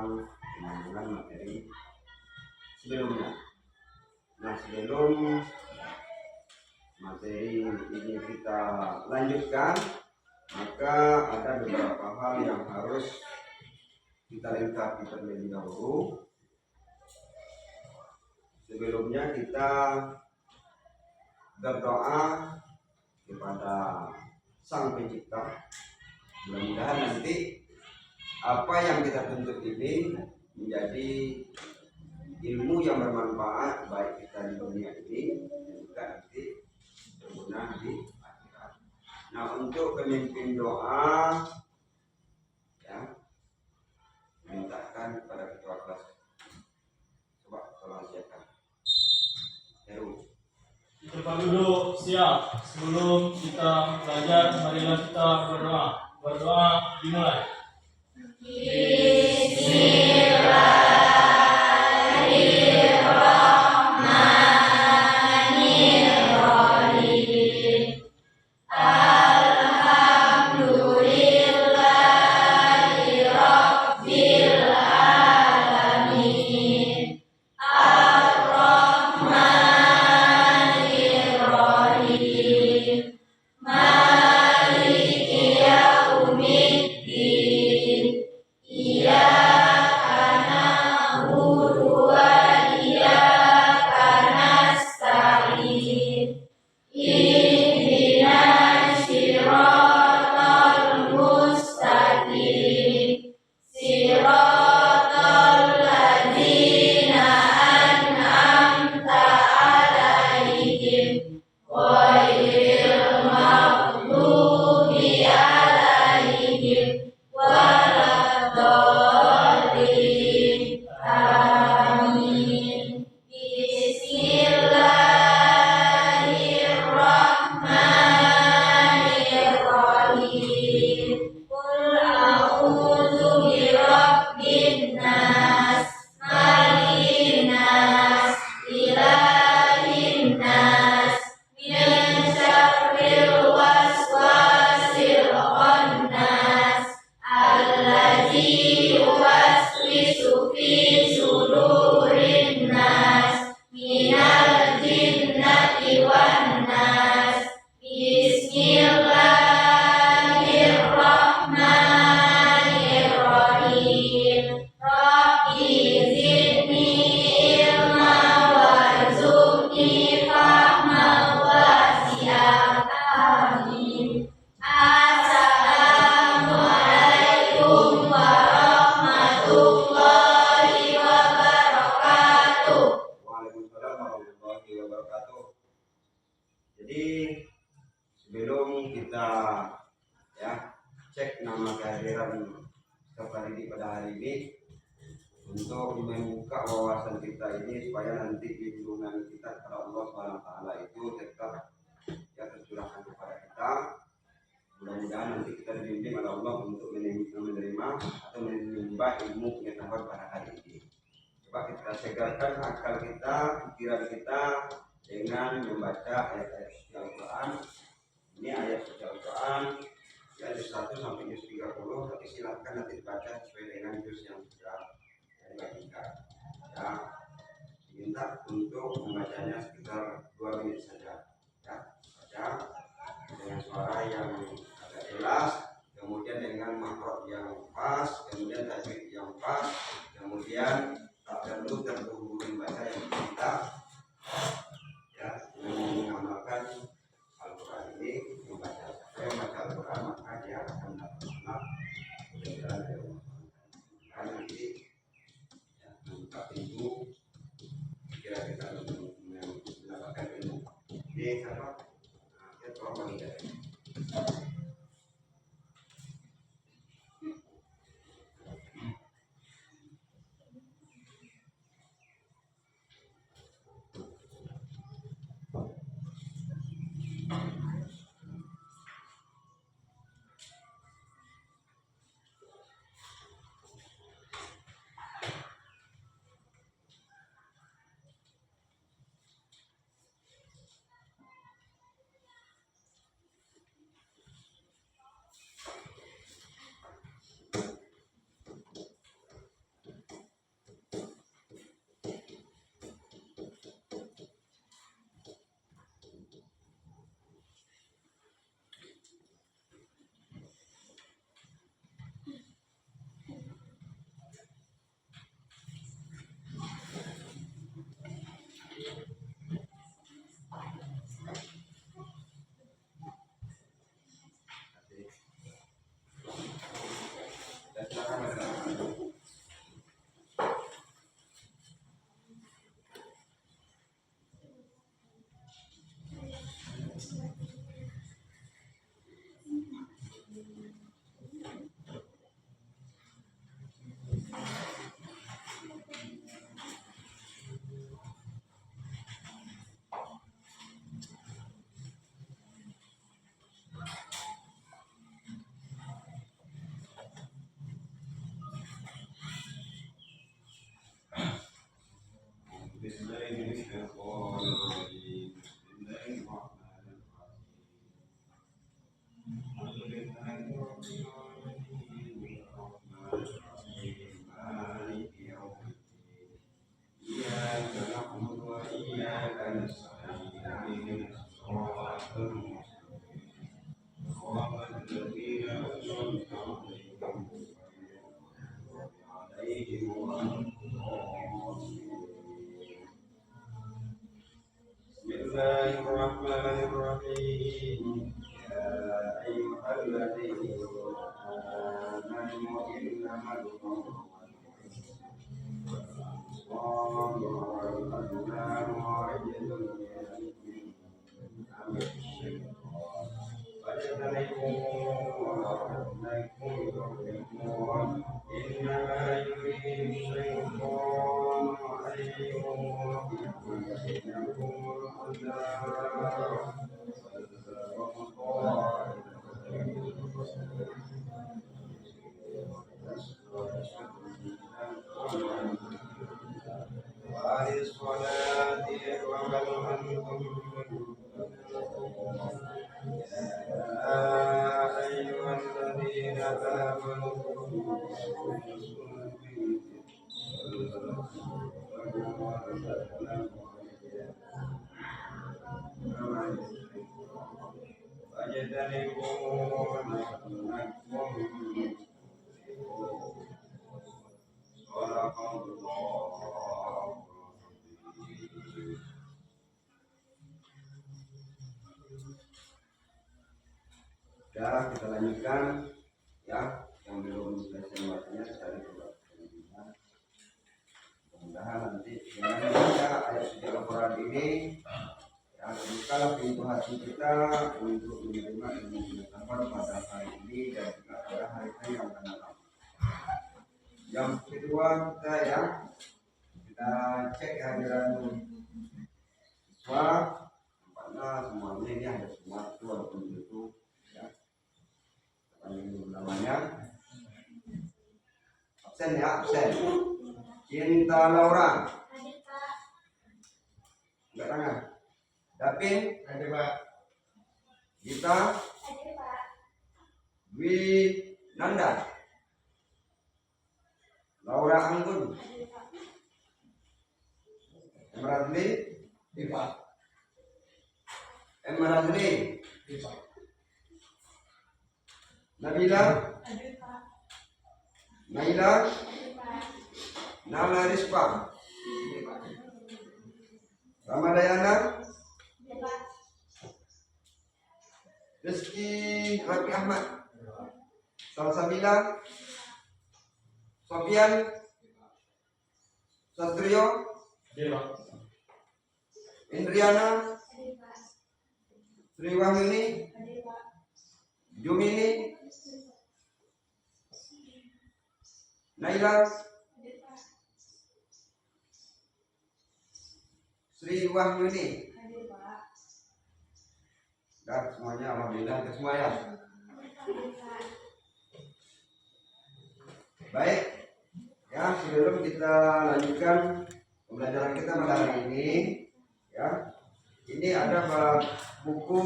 tentang penyambungan materi sebelumnya. Nah, sebelum materi ini kita lanjutkan, maka ada beberapa hal yang harus kita lengkapi terlebih dahulu. Sebelumnya kita berdoa kepada Sang Pencipta. Mudah-mudahan nanti apa yang kita tuntut ini menjadi ilmu yang bermanfaat baik kita di dunia ini dan juga nanti berguna di akhirat. Nah, untuk pemimpin doa ya, mintakan kepada ketua kelas. Coba tolong siapkan. Heru. Kita dulu siap. Sebelum kita belajar, marilah kita berdoa. Berdoa dimulai. Jadi sebelum kita cek nama kehadiran peserta didik pada hari ini, untuk membuka wawasan kita ini supaya nanti lindungan kita kepada Allah SWT itu tetap tercurahkan kepada kita. Mudah-mudahan nanti kita dibimbing oleh Allah untuk menerima atau menimba ilmu pengetahuan pada hari ini. Coba kita segarkan akal kita, pikiran kita dengan membaca ayat-ayat suci Al-Quran. Ini ayat suci Al-Quran ayat 1 sampai juz 30, tapi silakan nanti dibaca sesuai dengan juz yang sudah dibagikan. Ya, diminta untuk membacanya sekitar 2 menit saja. Ya, baca dengan suara yang agak jelas, kemudian dengan makhraj yang pas, kemudian tajwid yang pas, kemudian tak perlu terburu-buru membaca yang kita mengamalkan Al-Quran ini. Membaca Al-Quran maka dia akan dapat kebenaran dari Allah. Karena nanti membuka pintu kira kita mendapatkan ilmu. Ini apa? Ya, tolong bagi dari. Bismillahirrahmanirrahim. Ya ayyuhalladzina amanu innamal khamru Ya, kita lanjutkan ya, yang belum selesai bacanya sekali coba. Mudah-mudahan nanti dengan membaca ayat suci Al-Quran ini ya, terbukalah pintu hati kita untuk menerima ilmu pengetahuan pada hari ini dan juga pada hari-hari yang akan datang. Yang kedua kita cek kehadiran siswa, karena semuanya ini ada semua itu walaupun itu ya. Namanya absen ya, absen. Cinta Laura. Enggak tangan. Dapin. Ada Pak. Gita. Ada Pak. Dwi Nanda. Laura Anggun. Emradli. Ipa. Emradli. Ipa. Nabila. Ada Pak. Naila. Nala Rizpa, Ramadayana, Rizky Rafi Ahmad, Salsabila, Sofian, Satrio, Indriana, Sri Wahyuni, Jumini, Naila, Sri Wahyuni. Dan semuanya alhamdulillah ke semua ya. Baik. Ya, sebelum kita lanjutkan pembelajaran kita pada hari ini ya. Ini ada buku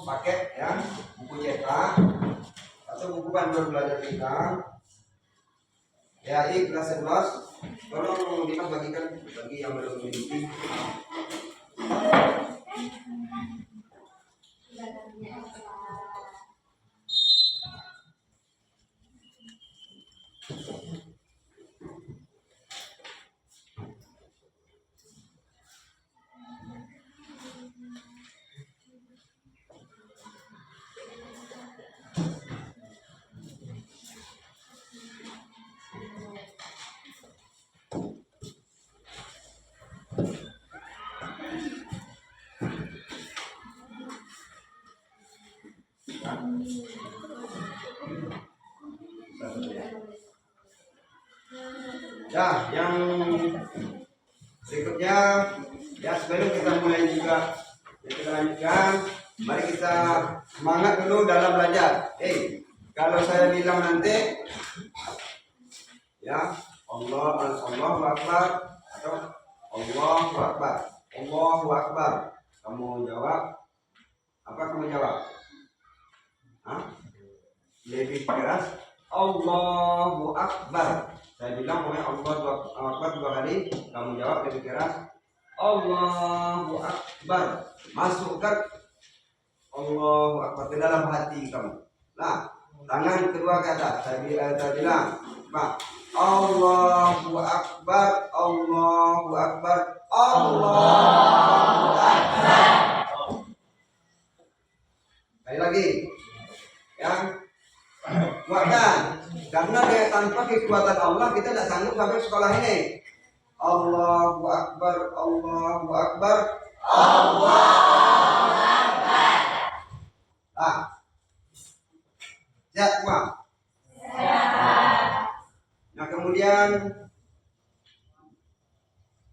paket ya, buku cetak atau buku panduan belajar kita. Ya, ini kelas 11. Tolong Dimas bagikan bagi yang belum memiliki. Ya, yang berikutnya ya, sebelum kita mulai juga kita lanjutkan, mari kita semangat dulu dalam belajar. Kalau saya bilang nanti ya Allahu Akbar atau Allahu Akbar, Allahu Akbar. Kamu jawab. Apa kamu jawab? Hah? Lebih keras. Allahu Akbar. Saya bilang pokoknya Allahu Akbar 2 kali. Kamu jawab lebih keras. Allahu Akbar. Masukkan Allahu Akbar ke dalam hati kamu. Nah, tangan kedua ke atas. Saya bilang, Pak. Allahu Akbar. Allahu Akbar. Allahu Akbar. Sekali lagi. Ya. Kuatkan. Karena tanpa kekuatan Allah kita tidak sanggup sampai sekolah ini. Allahu Akbar, Allahu Akbar, Allahu Akbar. Ah, siap semua. Nah kemudian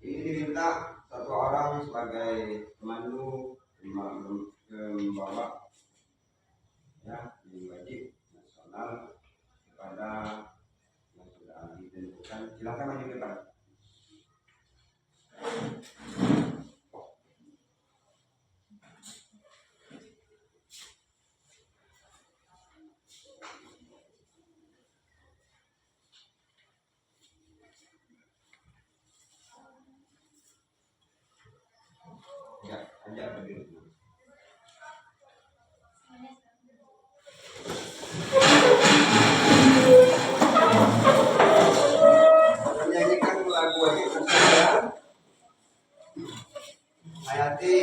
ini diminta satu orang sebagai pemandu membawa ya ini wajib nasional kepada yang sudah ditentukan. Silakan maju ke depan. Ya, ajak berdiri. Menyanyikan lagu wajib nasional. Hayati.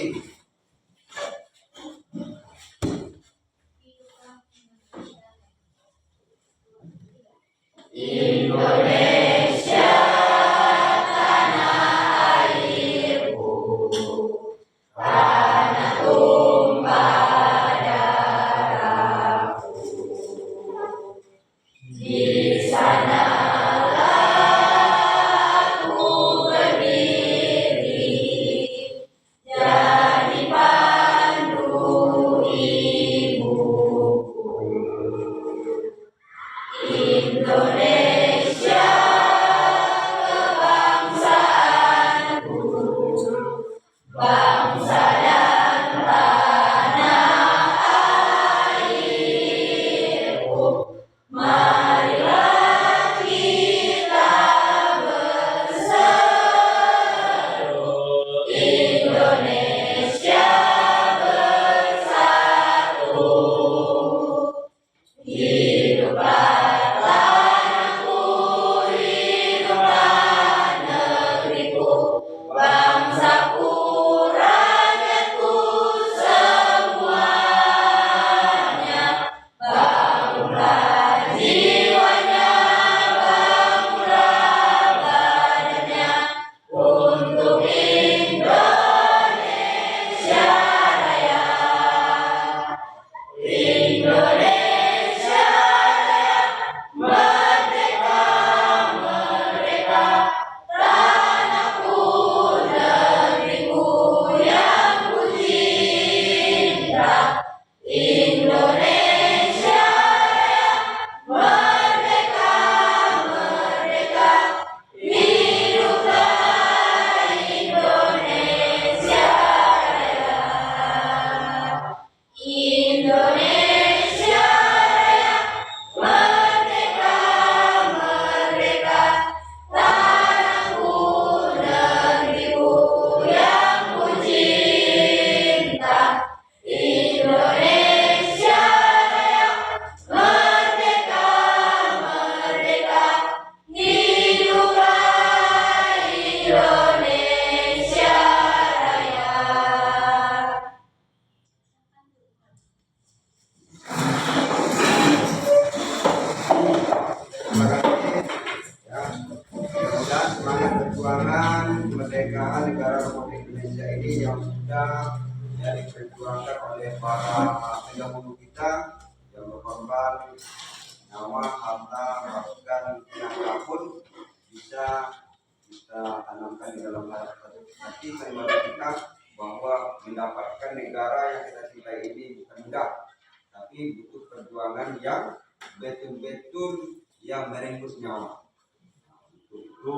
kemerdekaan negara Republik Indonesia ini yang sudah diperjuangkan oleh para pendahulu kita yang berkorban nyawa, harta, bahkan tenaga pun bisa kita tanamkan di dalam hati kalimat kita bahwa mendapatkan negara yang kita cintai ini bukan mudah, tapi butuh perjuangan yang betul-betul yang meringkus nyawa. Itu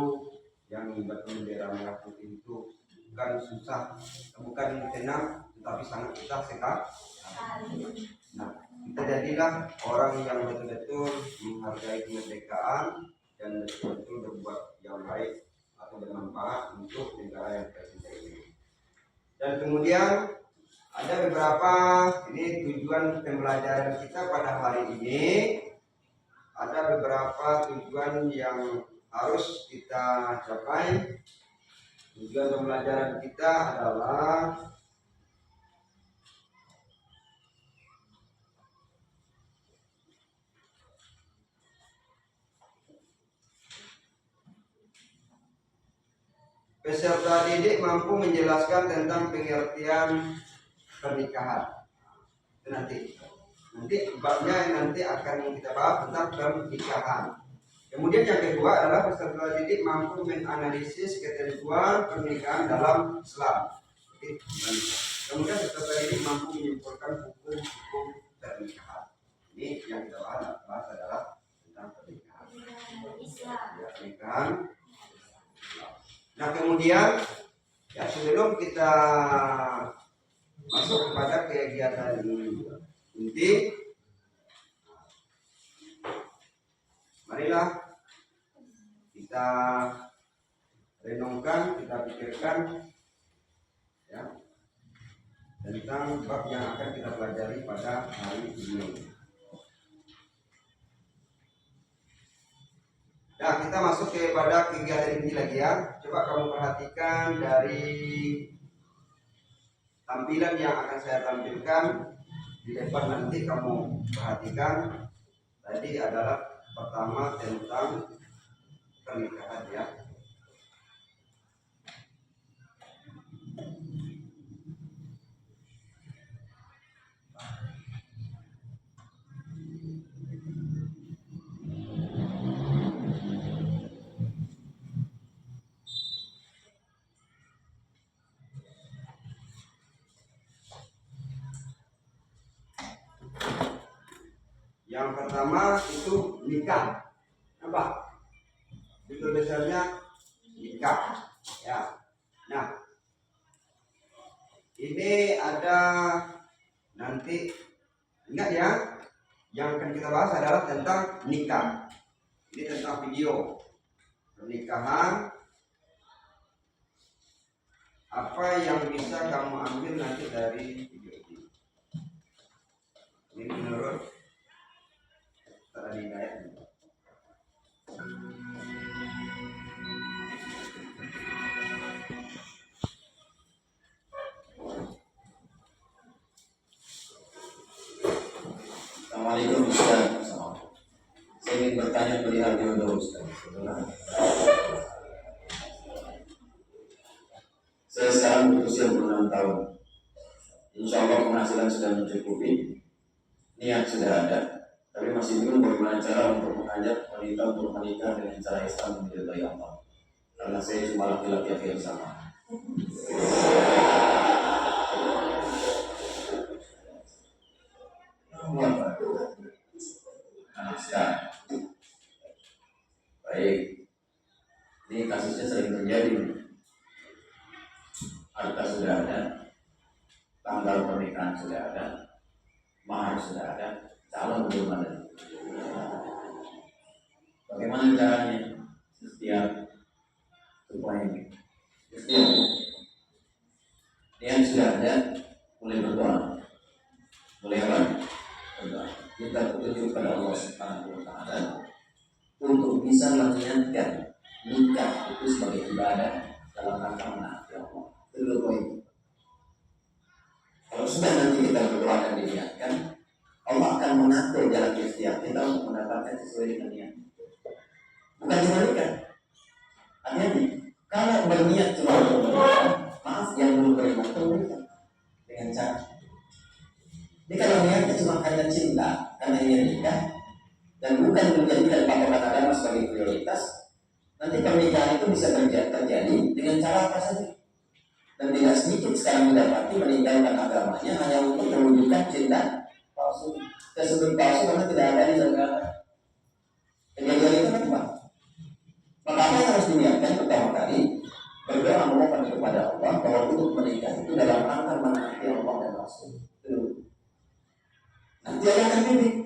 yang membuat bendera merah putih itu bukan susah, bukan tenang, tetapi sangat kita sekali. Nah, kita jadilah orang yang betul-betul menghargai kemerdekaan dan betul-betul berbuat yang baik atau bermanfaat untuk negara yang kita cintai ini. Dan kemudian ada beberapa ini tujuan pembelajaran kita pada hari ini. Ada beberapa tujuan yang harus kita capai. Tujuan pembelajaran kita adalah peserta didik mampu menjelaskan tentang pengertian pernikahan. Itu nanti babnya nanti akan kita bahas tentang pernikahan. Kemudian yang kedua adalah peserta didik mampu menganalisis ketentuan pernikahan dalam Islam. Kemudian peserta didik mampu menyimpulkan hukum-hukum pernikahan. Ini yang kita bahas adalah tentang pernikahan. Ya, pernikahan. Nah, kemudian ya sebelum kita masuk kepada kegiatan inti, marilah kita renungkan, kita pikirkan ya tentang bab yang akan kita pelajari pada hari ini. Nah, kita masuk kepada kegiatan ini lagi ya. Coba kamu perhatikan dari tampilan yang akan saya tampilkan di depan, nanti kamu perhatikan. Tadi adalah pertama tentang pernikahan ya. Yang pertama itu nikah. Apa? Judul besarnya nikah. Ya. Nah, ini ada nanti, ingat ya, yang akan kita bahas adalah tentang nikah. Ini tentang video pernikahan. Apa yang bisa kamu ambil nanti dari video ini? Ini menurut tadi kayak Assalamualaikum Ustaz. Saya ingin bertanya perihal jodoh Ustaz. Saya sekarang berusia 26 tahun. Insya Allah penghasilan sudah mencukupi, niat sudah ada, tapi masih bingung bagaimana cara untuk mengajak wanita untuk menikah dengan cara Islam menjadi Allah. Karena saya cuma laki-laki yang sama. Baik, ini kasusnya sering terjadi. Harta sudah ada, tanggal pernikahan sudah ada, mahar sudah ada, calon belum ada. Bagaimana caranya? Setiap supaya setiap yang sudah ada, mulai berdoa, mulai apa? Berdoa. Kita petunjuk pada Allah Subhanahu Wa Taala untuk bisa mengingatkan nikah itu sebagai ibadah dalam rangka menaati Allah. Itu dulu poin. Kalau sudah nanti kita berdoa dan diniatkan, Allah akan mengatur jalan ikhtiar kita untuk mendapatkan sesuai dengan niat. Bukan cuma nikah. Hati-hati. Kalau berniat cuma untuk menikah, maaf yang belum beriman itu menikah dengan cara. Ini kalau niatnya cuma karena cinta, karena ingin nikah, dan bukan menjadikan patokan agama sebagai prioritas, nanti pernikahan itu bisa terjadi dengan cara apa saja. Dan tidak sedikit sekarang mendapati meninggalkan agamanya hanya untuk mewujudkan cinta palsu, tersebut palsu karena tidak ada di negara. Kejadian itu kan Pak. Maka apa yang harus diniatkan pertama kali? Berdoa memohon kepada kepada Allah bahwa untuk menikah itu dalam rangka menaati Allah dan Rasul. Nanti Allah akan bimbing.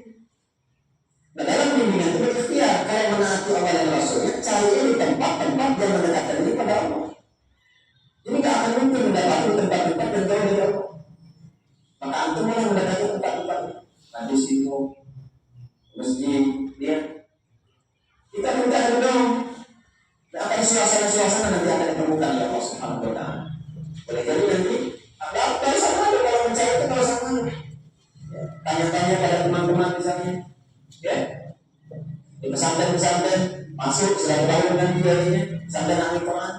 Nah, dalam bimbingan itu berikhtiar kalau menaati Allah dan Rasulnya, cari ini tempat-tempat yang mendekatkan diri pada Allah. Ini gak akan mungkin mendapati tempat-tempat yang jauh dari Allah. Maka antum yang mendekati tempat-tempat tadi situ, masjid, dia kita minta dong. Nah, akan suasana-suasana nanti akan ditemukan ya Allah Subhanahu wa Ta'ala. Boleh jadi nanti kalau sama aja kalau mencari itu kalau sama aja. Ya, tanya-tanya pada teman-teman misalnya, ya di pesantren masuk silaturahmi dengan kiainya, pesantren ahli Quran,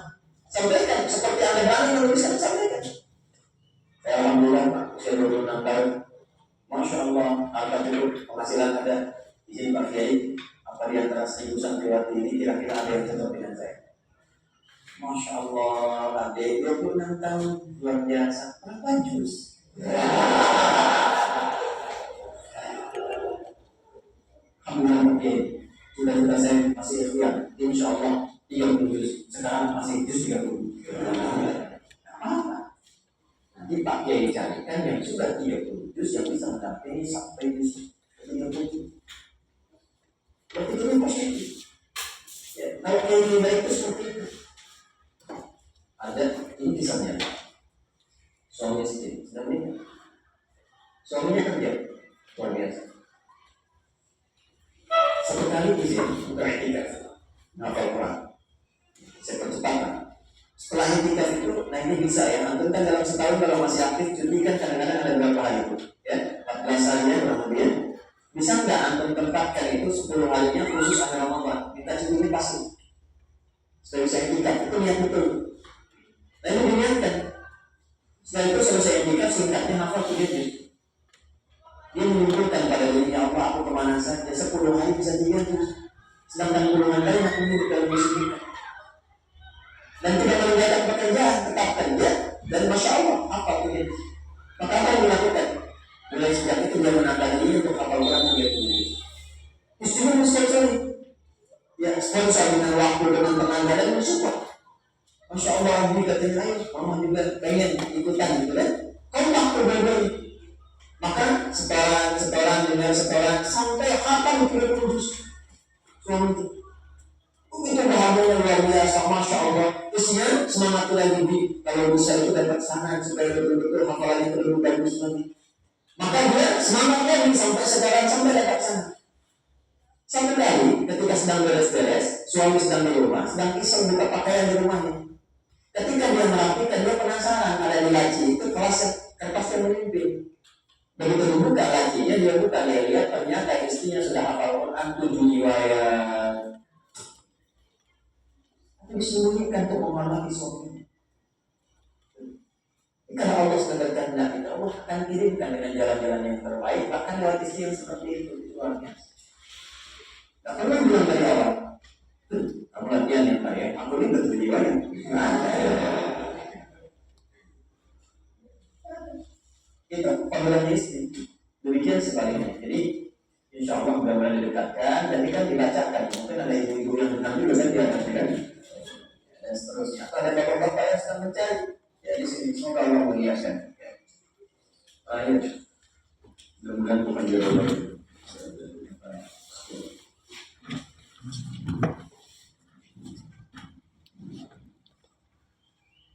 sampaikan seperti Anda berani menuliskan, sampaikan. Saya alhamdulillah Pak, usia 26 tahun, masya Allah, alhamdulillah penghasilan ada di sini Pak Kiai. Apa di antara 1000 santriwati ini kira-kira ada yang cocok dengan saya? Masya Allah, adik 26 tahun, luar biasa. Berapa juz? Alhamdulillah mungkin cita-cita saya masih ikhtiar. Insya Allah 30 juz. Sekarang masih juz 30. Apa? Nanti Pak Kiai carikan yang sudah 30 juz yang bisa mendampingi sampai juz 30. Berarti itu positif. Ya, kalau yang baik itu seperti itu. Ada ini kisahnya. Suami istri sedang menikah. Suaminya kerja luar biasa. Sekali izin bukan etika, ngapal Quran. Saya percepatkan. Setelah etika itu, nah ini bisa ya. Antum kan dalam setahun kalau masih aktif cuti kan kadang-kadang ada berapa hari itu, ya 14 harinya kemudian. Bisa nggak antum tempatkan itu 10 harinya khusus akhir Ramadan? Kita cuti pasti. Supaya bisa etika itu niat betul. Nah ini diniatkan. Setelah itu selesai etika singkatnya hafal 3 juz. Dia menunjukkan pada dirinya Allah aku kemana saja 10 hari bisa 3 juz. Sedangkan puluhan kali aku hidup dalam musibah. Dan tidak meninggalkan pekerjaan, tetap kerja dan masya Allah apa itu? Maka apa yang dilakukan? Mulai sejak itu dia menantang diri untuk hafal Quran 3 juz. Istimewa sekali. Ya sponsor dengan waktu dengan tenaga dan mensupport. Masya Allah Abi katanya ayo, mama juga pengen ikutan gitu kan? Kompak berbalik. Maka setoran dengan setoran sampai hafal 30 juz. Suami itu begitu bahagia luar biasa, masya Allah. Terusnya semangat lagi di kalau bisa itu dapat sana supaya betul-betul hafalannya lebih bagus lagi. Maka dia semangat lagi sampai setoran sampai dapat sana. Sampai kali ketika sedang beres-beres, suami sedang di rumah, sedang iseng buka pakaian di rumahnya. Ketika dia merapikan, dia penasaran ada di laci itu kertas yang memimpin. Begitu dibuka lacinya, dia buka, dia lihat ternyata istrinya sudah hafal Quran 7 riwayat. Tapi disembunyikan untuk menghormati suaminya. Karena Allah sudah berkehendak, Allah akan kirimkan dengan jalan-jalan yang terbaik, bahkan lewat istri yang seperti itu, luar biasa. Tak pernah bilang dari awal, aku latihan yang baik, aku ini betul riwayat. Itu panggilan istri. Demikian sebaliknya. Jadi insya Allah mudah-mudahan didekatkan dan kan dibacakan. Mungkin ada ibu-ibu yang benar juga kan diajarkan dan seterusnya. Atau ada bapak-bapak yang sedang mencari. Ya di sini semoga Allah muliakan. Ayo, mudah-mudahan bukan jodoh.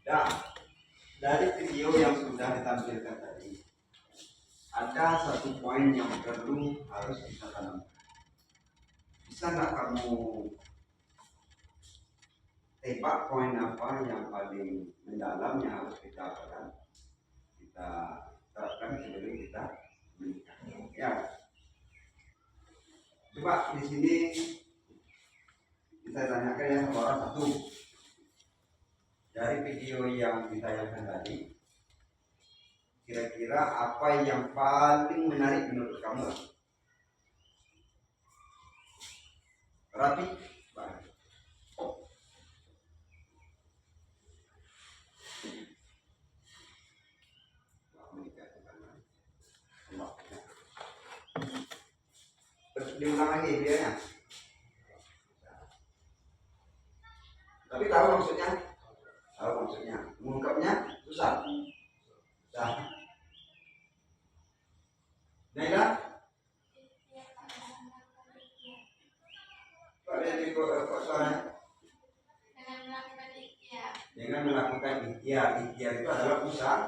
Nah, dari video yang sudah ditampilkan tadi, ada satu poin yang perlu harus kita tanamkan. Bisa nggak kamu tebak poin apa yang paling mendalam yang harus kita terapkan sebelum kita menikah? Ya, coba di sini kita tanyakan yang orang satu. Dari video yang ditayangkan tadi, kira-kira apa yang paling menarik menurut kamu? Rapi, baik. Terus diulang lagi videonya. Tapi tahu maksudnya? Tahu maksudnya? soalnya dengan melakukan ikhtiar. dengan melakukan ikhtiar. Ikhtiar itu adalah usaha.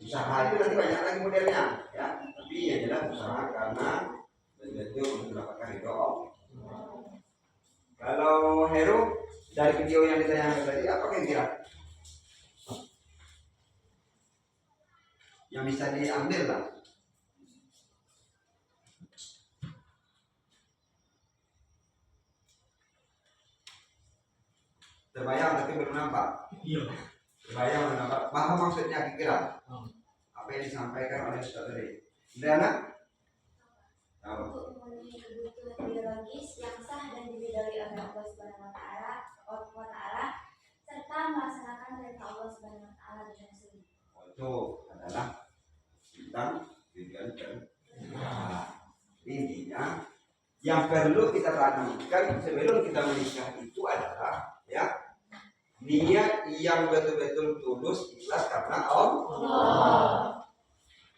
Usaha itu nanti banyak lagi modelnya, ya. Tapi yang jelas usaha karena betul untuk mendapatkan ridho Allah. Kalau Heru dari video yang ditayangkan tadi apa kira-kira yang bisa diambil lah? Terbayang tapi belum nampak. Iya. Terbayang belum nampak. Paham maksudnya kira-kira? Apa yang disampaikan oleh Ustaz tadi? Indriana? Tahu. Untuk memenuhi kebutuhan biologis yang sah dan diridhoi oleh Allah Subhanahu wa taala serta melaksanakan perintah Allah Subhanahu wa taala dengan sungguh. Itu adalah tentang tujuan pernikahan. Intinya yang perlu kita tanamkan sebelum kita menikah itu adalah ya niat yang betul-betul tulus ikhlas karena Allah.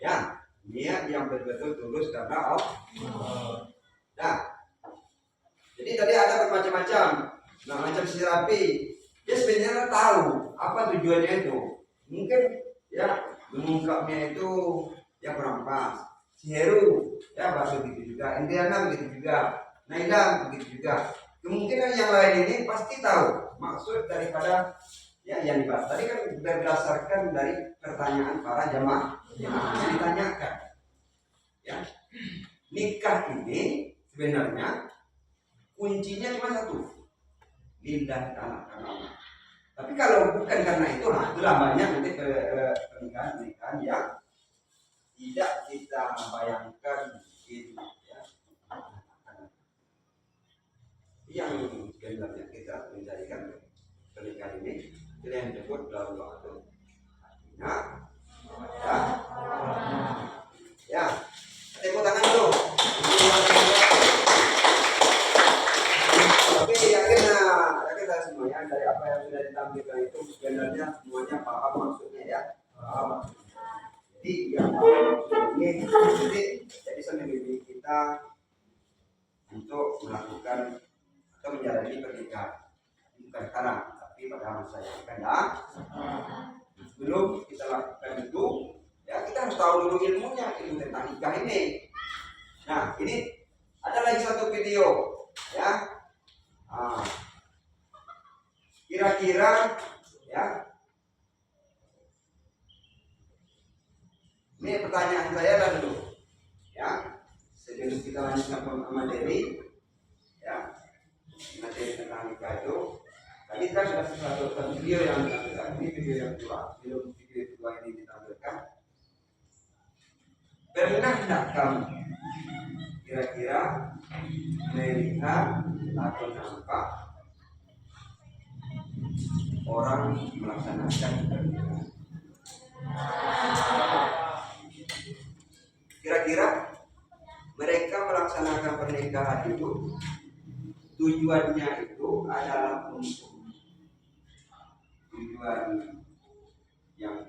Ya, niat yang betul-betul tulus karena Allah. Nah, jadi tadi ada bermacam-macam, nah macam si Rapi, dia sebenarnya tahu apa tujuannya itu. Mungkin ya mengungkapnya itu ya kurang pas. Si Heru ya bakso begitu juga, Indiana begitu juga, Naila begitu juga. Kemungkinan yang lain ini pasti tahu maksud daripada ya yang dibahas. Tadi kan berdasarkan dari pertanyaan para jamaah yang ditanyakan. Ya, nikah ini sebenarnya kuncinya cuma satu, lillahi ta'ala karena Allah. Tapi kalau bukan karena itu, nah itulah banyak nanti pernikahan yang tidak kita bayangkan mungkin ya. Yang sebenarnya kita menjadikan pernikahan ini kita yang disebut dalam doa itu ya tepuk tangan dulu. Tapi yakin saya semuanya dari apa yang sudah ditampilkan itu sebenarnya semuanya paham maksudnya ya, paham. Jadi yang ini jadi bisa membimbing kita untuk melakukan atau menjalani pernikahan bukan sekarang tapi pada masa yang akan datang. Sebelum kita lakukan itu ya kita harus tahu dulu ilmu tentang nikah ini. Nah ini ada lagi satu video ya. Kira-kira ya ini pertanyaan saya lah dulu ya sebelum kita lanjutkan materi ya materi tentang nikah itu tadi kita sudah satu video yang ditampilkan, ini video yang kedua. Video kedua ini ditampilkan. Pernah tidak kamu kira-kira melihat atau nampak orang melaksanakan pernikahan? Kira-kira mereka melaksanakan pernikahan itu tujuannya itu adalah untuk tujuan yang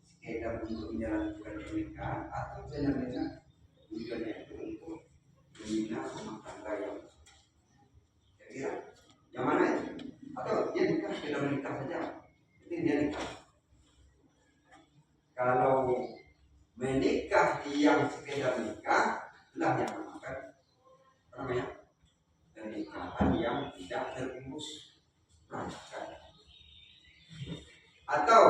sekedar untuk menjalankan pernikahan atau sebenarnya tujuannya itu untuk membina rumah tangga yang kira-kira yang mana ya? Atau dia nikah sekedar menikah saja? Ini dia nikah. Kalau menikah yang sekedar nikah, itulah yang namakan apa namanya? Pernikahan yang tidak terurus perasaan. Atau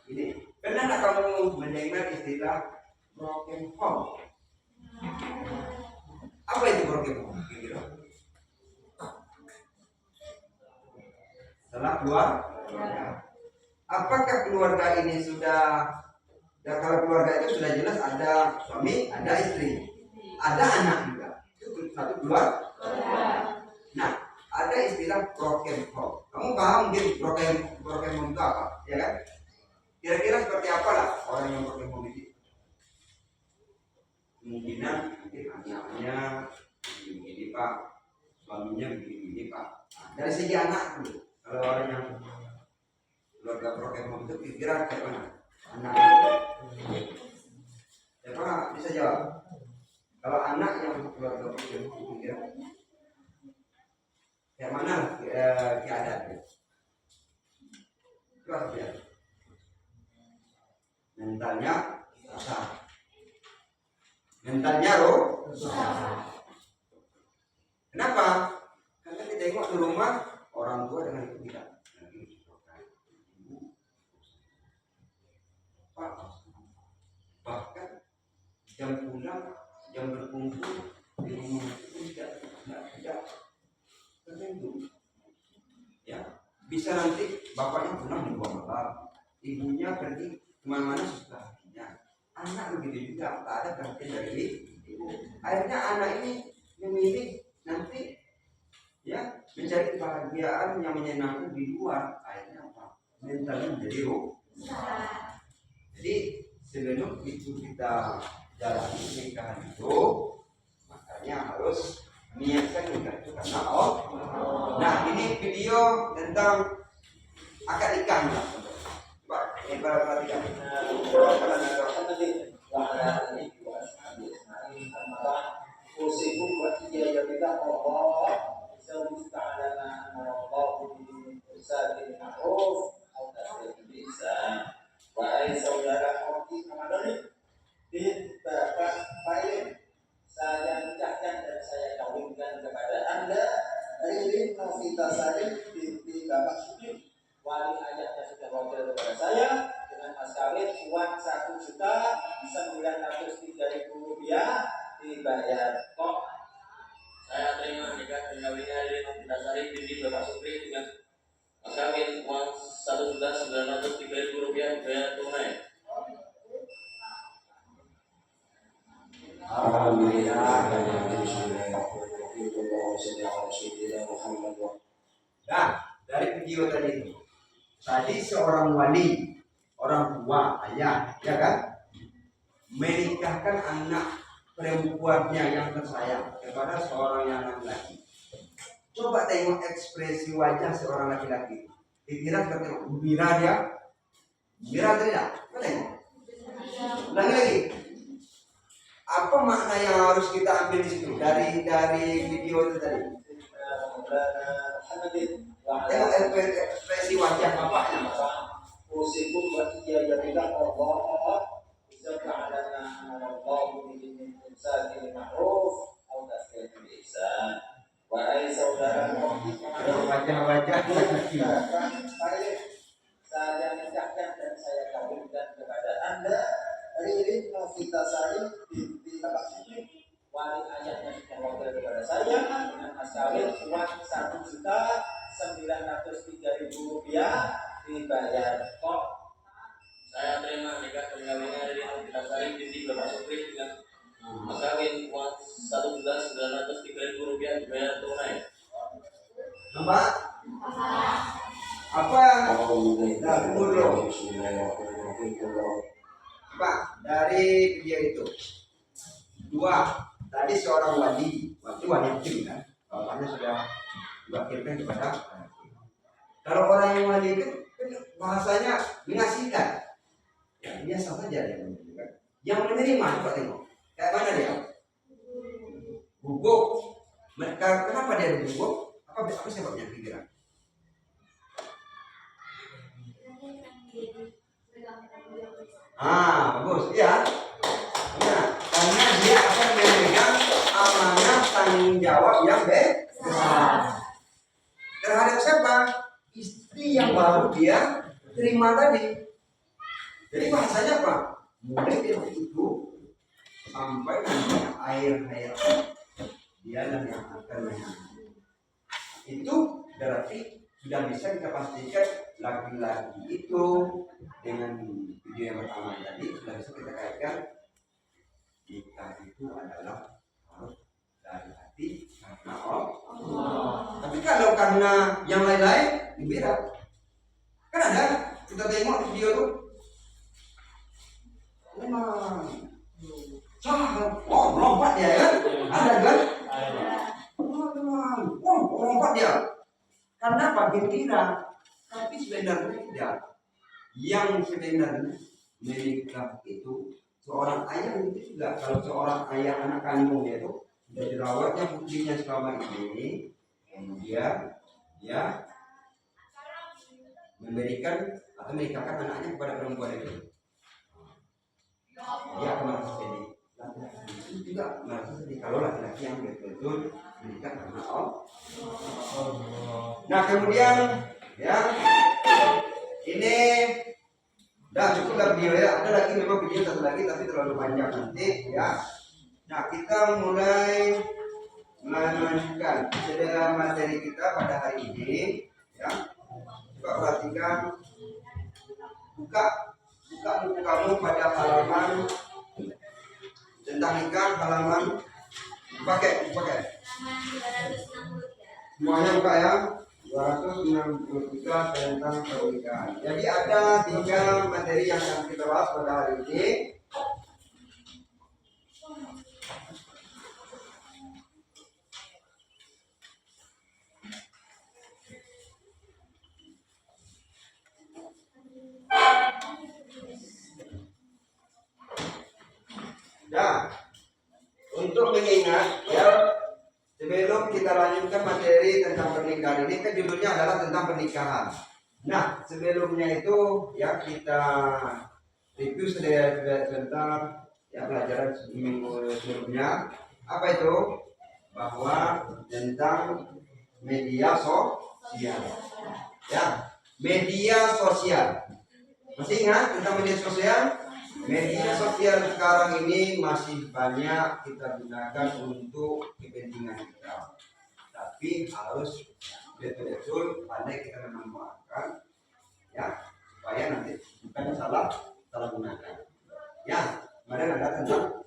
ini pernah kamu mendengar istilah broken home? Apa itu broken home? Kira-kira setelah keluarga, apakah keluarga ini sudah ya kalau keluarga itu sudah jelas ada suami, ada istri, ada anak juga, itu satu keluarga. Nah, ada istilah broken home. Kamu paham mungkin broken home itu apa? Ya kan? Kira-kira seperti apa lah orang yang broken home itu? Kemungkinan mungkin anaknya begini Pak, suaminya begini Pak. Nah, dari segi anak dulu, kalau orang yang keluarga broken home itu kira-kira kayak mana? Anak siapa bisa jawab? Kalau anak yang keluarga broken mentalnya kenapa? Karena kita tengok di rumah orang tua dengan itu tidak bahkan jam pulang, jam berkumpul di rumah itu tidak tertentu. Ya, bisa nanti bapaknya pulang di bawah malam, ibunya pergi kemana-mana sesudah hatinya. Anak begitu juga, tak ada perhatian dari ibu. Akhirnya anak ini memilih nanti ya mencari kebahagiaan yang menyenangkan di luar. Akhirnya apa? Mentalnya menjadi rusak. Jadi sebelum itu kita jalani pernikahan itu, makanya harus niatkan nikah itu karena Allah. Nah, ini video tentang akad nikah. Coba ini perhatikan. Wahai saudara Oki Ramadhani, bin Bapak Fail, saya nikahkan dan saya kawinkan kepada Anda Ririn Novitasari binti Bapak Suki. Wali ayahnya sudah wakil kepada saya dengan mas kawin uang 1.903.000 rupiah dibayar kok. Saya terima nikah dan kawinnya Ririn Novitasari binti Bapak Suki dengan mas kawin uang 1.903.000 rupiah dibayar tunai. Alhamdulillah. Nah, dari video tadi seorang wali, orang tua, ayah, ya kan, menikahkan anak perempuannya yang tersayang kepada seorang yang laki-laki. Coba tengok ekspresi wajah seorang laki-laki. Dikira seperti gembira dia, gembira tidak? Coba tengok. Ulangi lagi. Apa makna yang harus kita ambil di situ dari video itu tadi? Tengok ekspresi wajah bapaknya. Usikum wa iyyakum Allah bisa ta'alana Allah min insani ma'ruf atau tasbih ihsan. Wahai saudara Wajah-wajah laki-laki. Saya nikahkan dan saya kawinkan kepada Anda Ririn Novitasari binti Bapak Suki. Wali ayahnya sudah wakil kepada saya dengan mas kawin uang 1.903.000 rupiah dibayar kok. Saya terima nikah dan kawinnya Ririn Novitasari binti Bapak Suki dengan mas kawin uang 1.903.000 rupiah dibayar tunai. Nampak? Apa? Pak, dari video itu dua, tadi seorang wali itu kan, bapaknya sudah diwakilkan kepada. Kalau orang yang wali itu bahasanya mengasihkan, ya biasa saja dia menunjukkan. Yang menerima, coba tengok, kayak mana dia? Gugup. Kenapa dia gugup? Apa sebabnya kira-kira? Bagus, ya. Nah, karena dia akan memegang amanah tanggung jawab yang besar. Terhadap siapa? Istri yang baru dia terima tadi. Jadi bahasanya apa? Mulai dari itu sampai air dia yang akan menangani. Itu berarti sudah bisa kita pastikan laki-laki itu dengan video yang pertama tadi sudah bisa kita kaitkan nikah itu adalah harus dari hati karena Allah. Tapi kalau karena yang lain-lain beda. Kan ada kita tengok di video tuh. Lompat dia kan? Ada kan? Lompat dia. Karena apa? Gembira. Tapi sebenarnya tidak. Yang sebenarnya menikah itu seorang ayah itu juga. Kalau seorang ayah anak kandungnya itu sudah dirawatnya putrinya selama ini, kemudian dia memberikan atau menikahkan anaknya kepada perempuan itu. Dia akan merasa sedih. Laki-laki itu juga merasa sedih kalau laki-laki yang betul-betul menikah karena Allah. Nah kemudian ya ini dah cukuplah video ya. Ada lagi memang video satu lagi tapi terlalu panjang nanti ya. Nah kita mulai melanjutkan saudara materi kita pada hari ini ya. Coba perhatikan, buka buku kamu pada halaman tentang nikah, halaman pakai semuanya buka ya. 263 tentang pernikahan. Jadi ada 3 materi yang akan kita bahas pada hari ini. Ya, untuk mengingat ya, sebelum kita lanjutkan materi tentang pernikahan ini, kan judulnya adalah tentang pernikahan. Nah, sebelumnya itu ya kita review sebentar ya pelajaran minggu sebelumnya. Apa itu? Bahwa tentang media sosial. Ya, media sosial. Masih ingat tentang media sosial? Media sosial sekarang ini masih banyak kita gunakan untuk kepentingan kita, tapi harus betul-betul pandai kita memanfaatkan ya, supaya nanti bukan salah gunakan ya. Kemarin ada tentang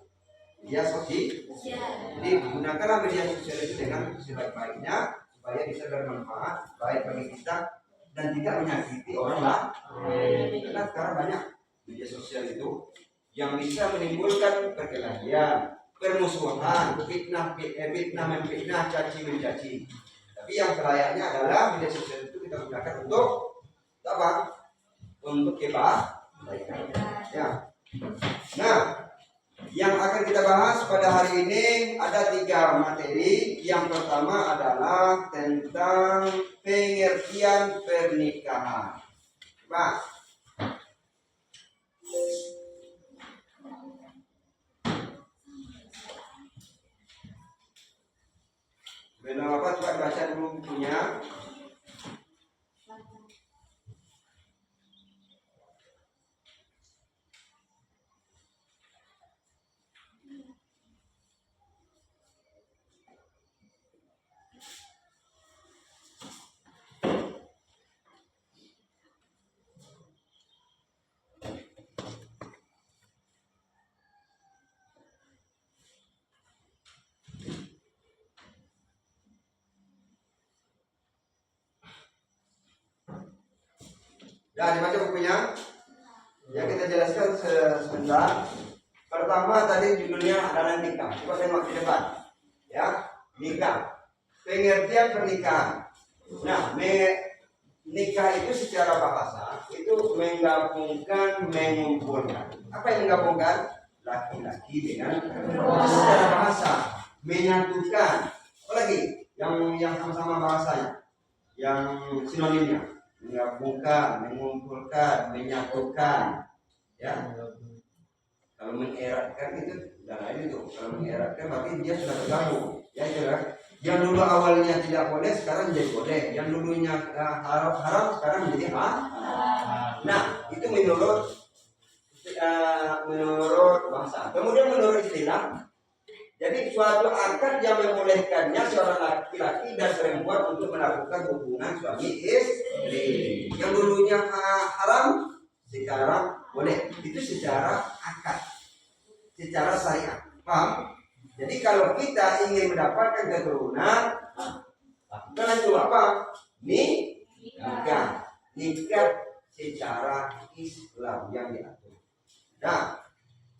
media sosial, jadi gunakanlah media sosial itu dengan sebaik-baiknya supaya bisa bermanfaat baik bagi kita dan tidak menyakiti orang lain. Karena sekarang banyak media sosial itu yang bisa menimbulkan perkelahian, permusuhan, fitnah memfitnah, caci mencaci. Tapi yang selayaknya adalah media sosial itu kita gunakan untuk apa? Untuk kebaikan. Ya. Nah, yang akan kita bahas pada hari ini ada 3 materi. Yang pertama adalah tentang pengertian pernikahan. Coba. Benar apa? Coba baca dulu bukunya. Ya, dibaca bukunya. Ya, kita jelaskan sebentar. Pertama tadi judulnya adalah nikah. Coba tengok di depan. Ya, nikah. Pengertian pernikahan. Nah, nikah itu secara bahasa itu menggabungkan, mengumpulkan. Apa yang menggabungkan? Laki-laki dengan perempuan. Secara bahasa menyatukan. Apa lagi? Yang sama-sama bahasanya, yang sinonimnya. Menggabungkan, mengumpulkan, menyatukan, ya. Kalau mengeratkan itu dan lain itu. Kalau mengeratkan berarti dia sudah bergabung, ya itu kan. Yang dulu awalnya tidak boleh sekarang menjadi boleh. Yang dulunya haram sekarang menjadi halal. Nah, itu menurut bahasa. Kemudian menurut istilah. Jadi suatu akad yang membolehkannya seorang laki-laki dan perempuan untuk melakukan hubungan suami istri. Yang dulunya haram, sekarang boleh. Itu secara akad, secara syariat. Paham? Jadi kalau kita ingin mendapatkan keturunan, lakukan itu apa? Nikah. Nikah secara Islam yang diatur. Nah,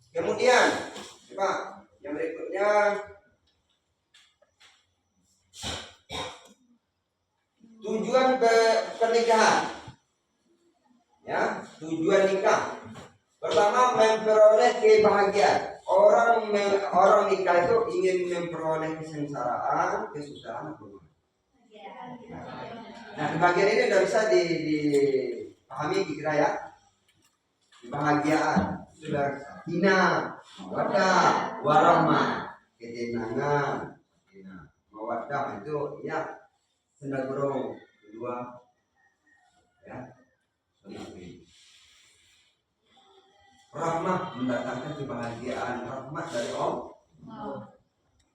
kemudian coba yang berikutnya, tujuan pernikahan. Ya, tujuan nikah. Pertama, memperoleh kebahagiaan. Orang nikah itu ingin memperoleh kesengsaraan, kesusahan. Nah, kebahagiaan ini tidak bisa dipahami kira ya. Kebahagiaan sudah hina, wadah, warahmah. ketenangan, mawaddah itu ya senda gurung kedua ya sunafri. Rahmah mendatangkan kebahagiaan, rahmat dari Allah.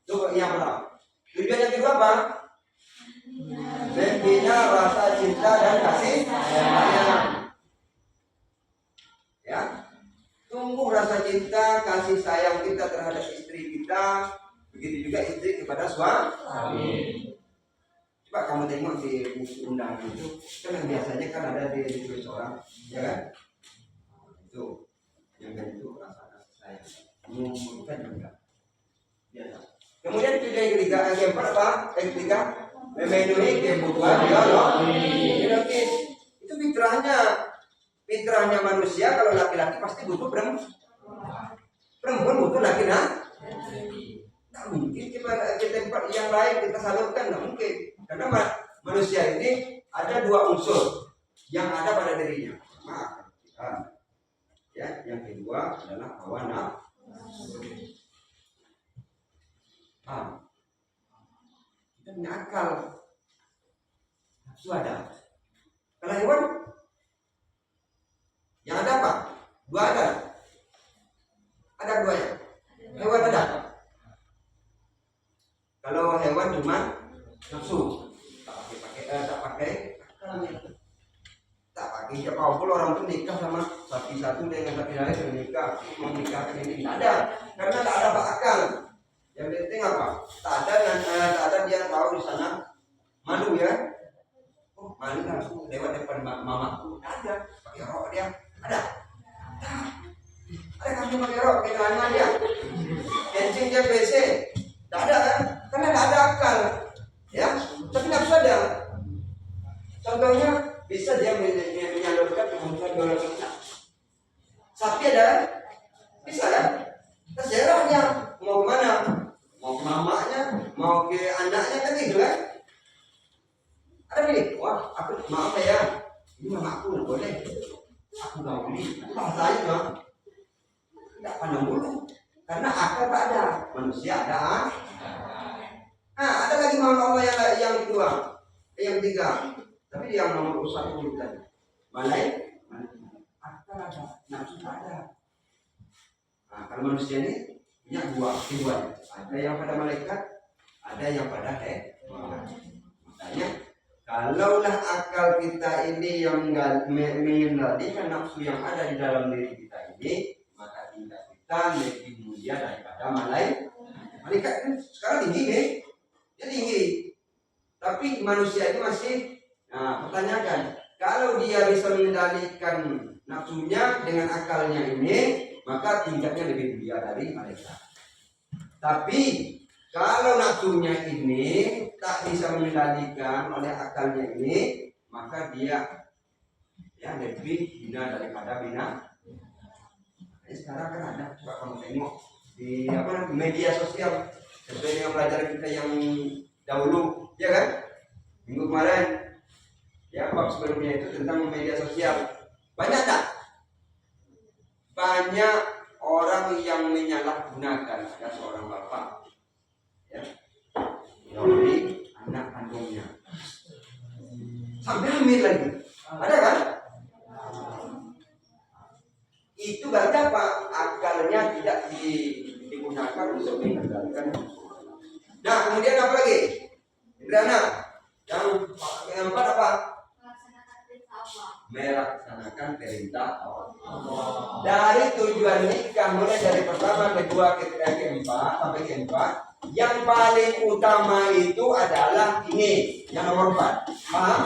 Itu yang pertama. Tujuan yang kedua apa? Membina rasa cinta dan kasih sayang. Ya, tumbuh rasa cinta, kasih sayang kita terhadap istri kita, begitu juga istri kepada suami. Coba kamu tengok di buku undangan itu, kan biasanya kan ada di tulis orang, ya kan? Itu yang itu rasa kasih sayang, mengumpulkan juga. Biasa. Kemudian tujuan yang ketiga, yang keempat apa? Yang ketiga, memenuhi kebutuhan biologis. Itu fitrahnya manusia. Kalau laki-laki pasti butuh perempuan butuh laki-laki. Tak mungkin ke tempat yang lain kita salurkan, tak mungkin. Karena manusia ini ada dua unsur yang ada pada dirinya. Maaf, ya, yang kedua adalah hawa nafsu. Kita punya akal, nafsu ada. Kalau hewan, yang ada apa? Dua ada. Ada duanya. Hewan ada. Kalau hewan cuma nafsu, tak pakai akalnya. Tak pakai siapa pun orang tuh nikah sama sapi satu dengan sapi lain menikah, menikahkan ini tidak ada, karena tak ada akal. Yang penting apa? Tak ada dia tahu di sana malu ya. Oh, malu langsung lewat depan mamaku. Tak ada. Pakai rok dia. Ada. Ada kami pakai rok, pakai celana dia. Kencing dia WC. Tak ada kan? Karena tak ada akal. Ya, tapi nafsu ada. Contohnya bisa dia menyalurkan kebutuhan biologisnya. Sapi ada? Bisa kan? Terserah dia mau kemana, mau ke mamanya, mau ke anaknya kan gitu kan? Ada nih, wah aku maaf ya, ini mamaku nggak boleh, aku nggak beli, bahasanya mah nggak pandang bulu, karena akal tak ada, manusia ada. Nah, ada lagi makhluk Allah yang kedua, yang ketiga, tapi yang nomor satu tadi, malaikat, akal ada, nafsu tak ada. Nah, kalau manusia ini punya dua. Ada yang pada malaikat, ada yang pada hewan. Makanya kalaulah akal kita ini yang mengendalikan nafsu yang ada di dalam diri kita ini, maka tingkat kita lebih mulia daripada malaikat. Malaikat kan sekarang tinggi nih, dia tinggi. Tapi manusia itu masih, pertanyakan, kalau dia bisa mengendalikan nafsunya dengan akalnya ini, maka tingkatnya lebih mulia dari malaikat. Tapi kalau nafsunya ini tak bisa mengendalikan oleh akalnya ini, maka dia ya lebih hina daripada binatang. Nah, sekarang kan ada, coba kamu tengok di media sosial sesuai dengan pelajaran kita yang dahulu, ya kan? Minggu kemarin, ya bab sebelumnya itu tentang media sosial. Banyak tak? Banyak orang yang menyalahgunakan. Ada seorang bapak ya dari anak kandungnya sampai hamil lagi, ada kan? Itu berarti apa? Akalnya tidak digunakan untuk mengendalikan. Nah, kemudian apa lagi? Indra, yang keempat apa? Melaksanakan perintah Allah. Dari tujuan nikah mulai dari pertama, kedua, ketiga, keempat sampai keempat, yang paling utama itu adalah ini, yang nomor 4. Paham?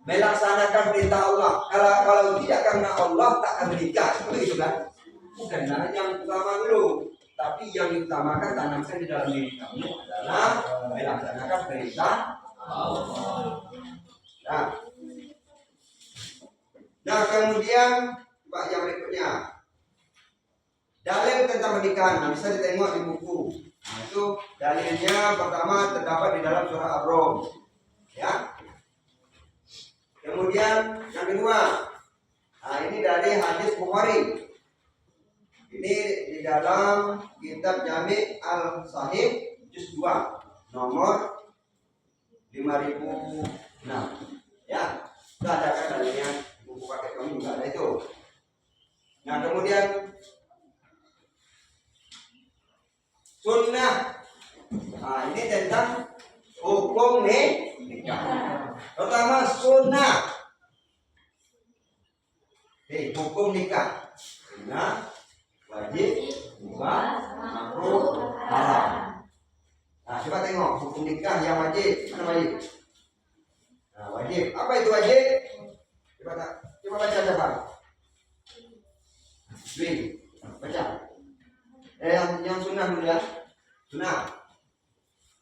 Melaksanakan perintah Allah. Kalau tidak karena Allah tak akan menikah, begitu kan? Bukan yang utama dulu, tapi yang diutamakan tanamkan di dalam diri kamu adalah melaksanakan perintah Allah. Nah, kemudian Pak yang berikutnya, dalil tentang pernikahan. Bisa ditengok di buku. Nah, itu dalilnya pertama terdapat di dalam surah Ar-Rum. Ya. Kemudian yang kedua, nah ini dari hadis Bukhari. Ini di dalam kitab Jami' Al-Sahih juz 2 nomor 5006. Ya, sudah ada kan tadinya buku paket kami juga ada itu. Nah, kemudian sunnah. Nah, ini tentang hukum nikah. Pertama sunnah. Hukum nikah. Sunnah, wajib, mubah, makruh, haram. Nah, coba tengok hukum nikah yang wajib. Mana wajib? Nah, wajib. Apa itu wajib? Coba baca coba. Wih, baca. Yang sunnah dulu ya. Sunnah.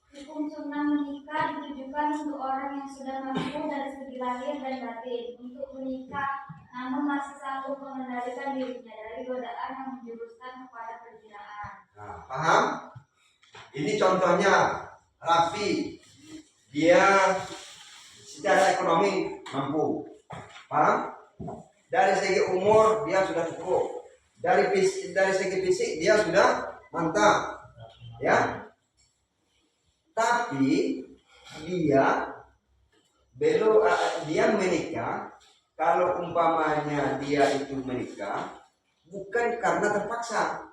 Hukum sunnah menikah ditujukan untuk orang yang sudah mampu dari segi lahir dan batin untuk menikah, namun masih sanggup mengendalikan dirinya dari godaan yang menjuruskan kepada perzinahan. Nah, paham? Ini contohnya Rafi, dia secara ekonomi mampu, paham? Dari segi umur dia sudah cukup, dari segi fisik dia sudah mantap, ya. Tapi dia menikah. Kalau umpamanya dia itu menikah bukan karena terpaksa,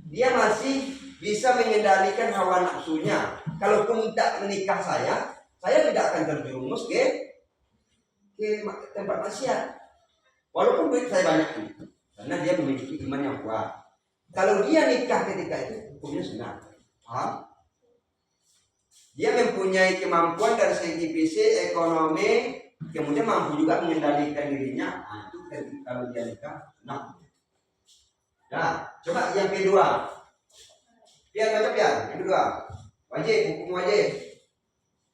dia masih bisa mengendalikan hawa nafsunya. Kalaupun tidak menikah saya tidak akan terjerumus ke tempat maksiat. Walaupun duit saya banyak ini, karena dia memiliki iman yang kuat. Kalau dia nikah ketika itu hukumnya sunnah. Paham? Dia mempunyai kemampuan dari segi fisik, ekonomi, kemudian mampu juga mengendalikan dirinya. Nah, itu kalau dia nikah sunnah. Nah, coba yang kedua. Biar baca biar. Yang kedua, wajib, hukum wajib.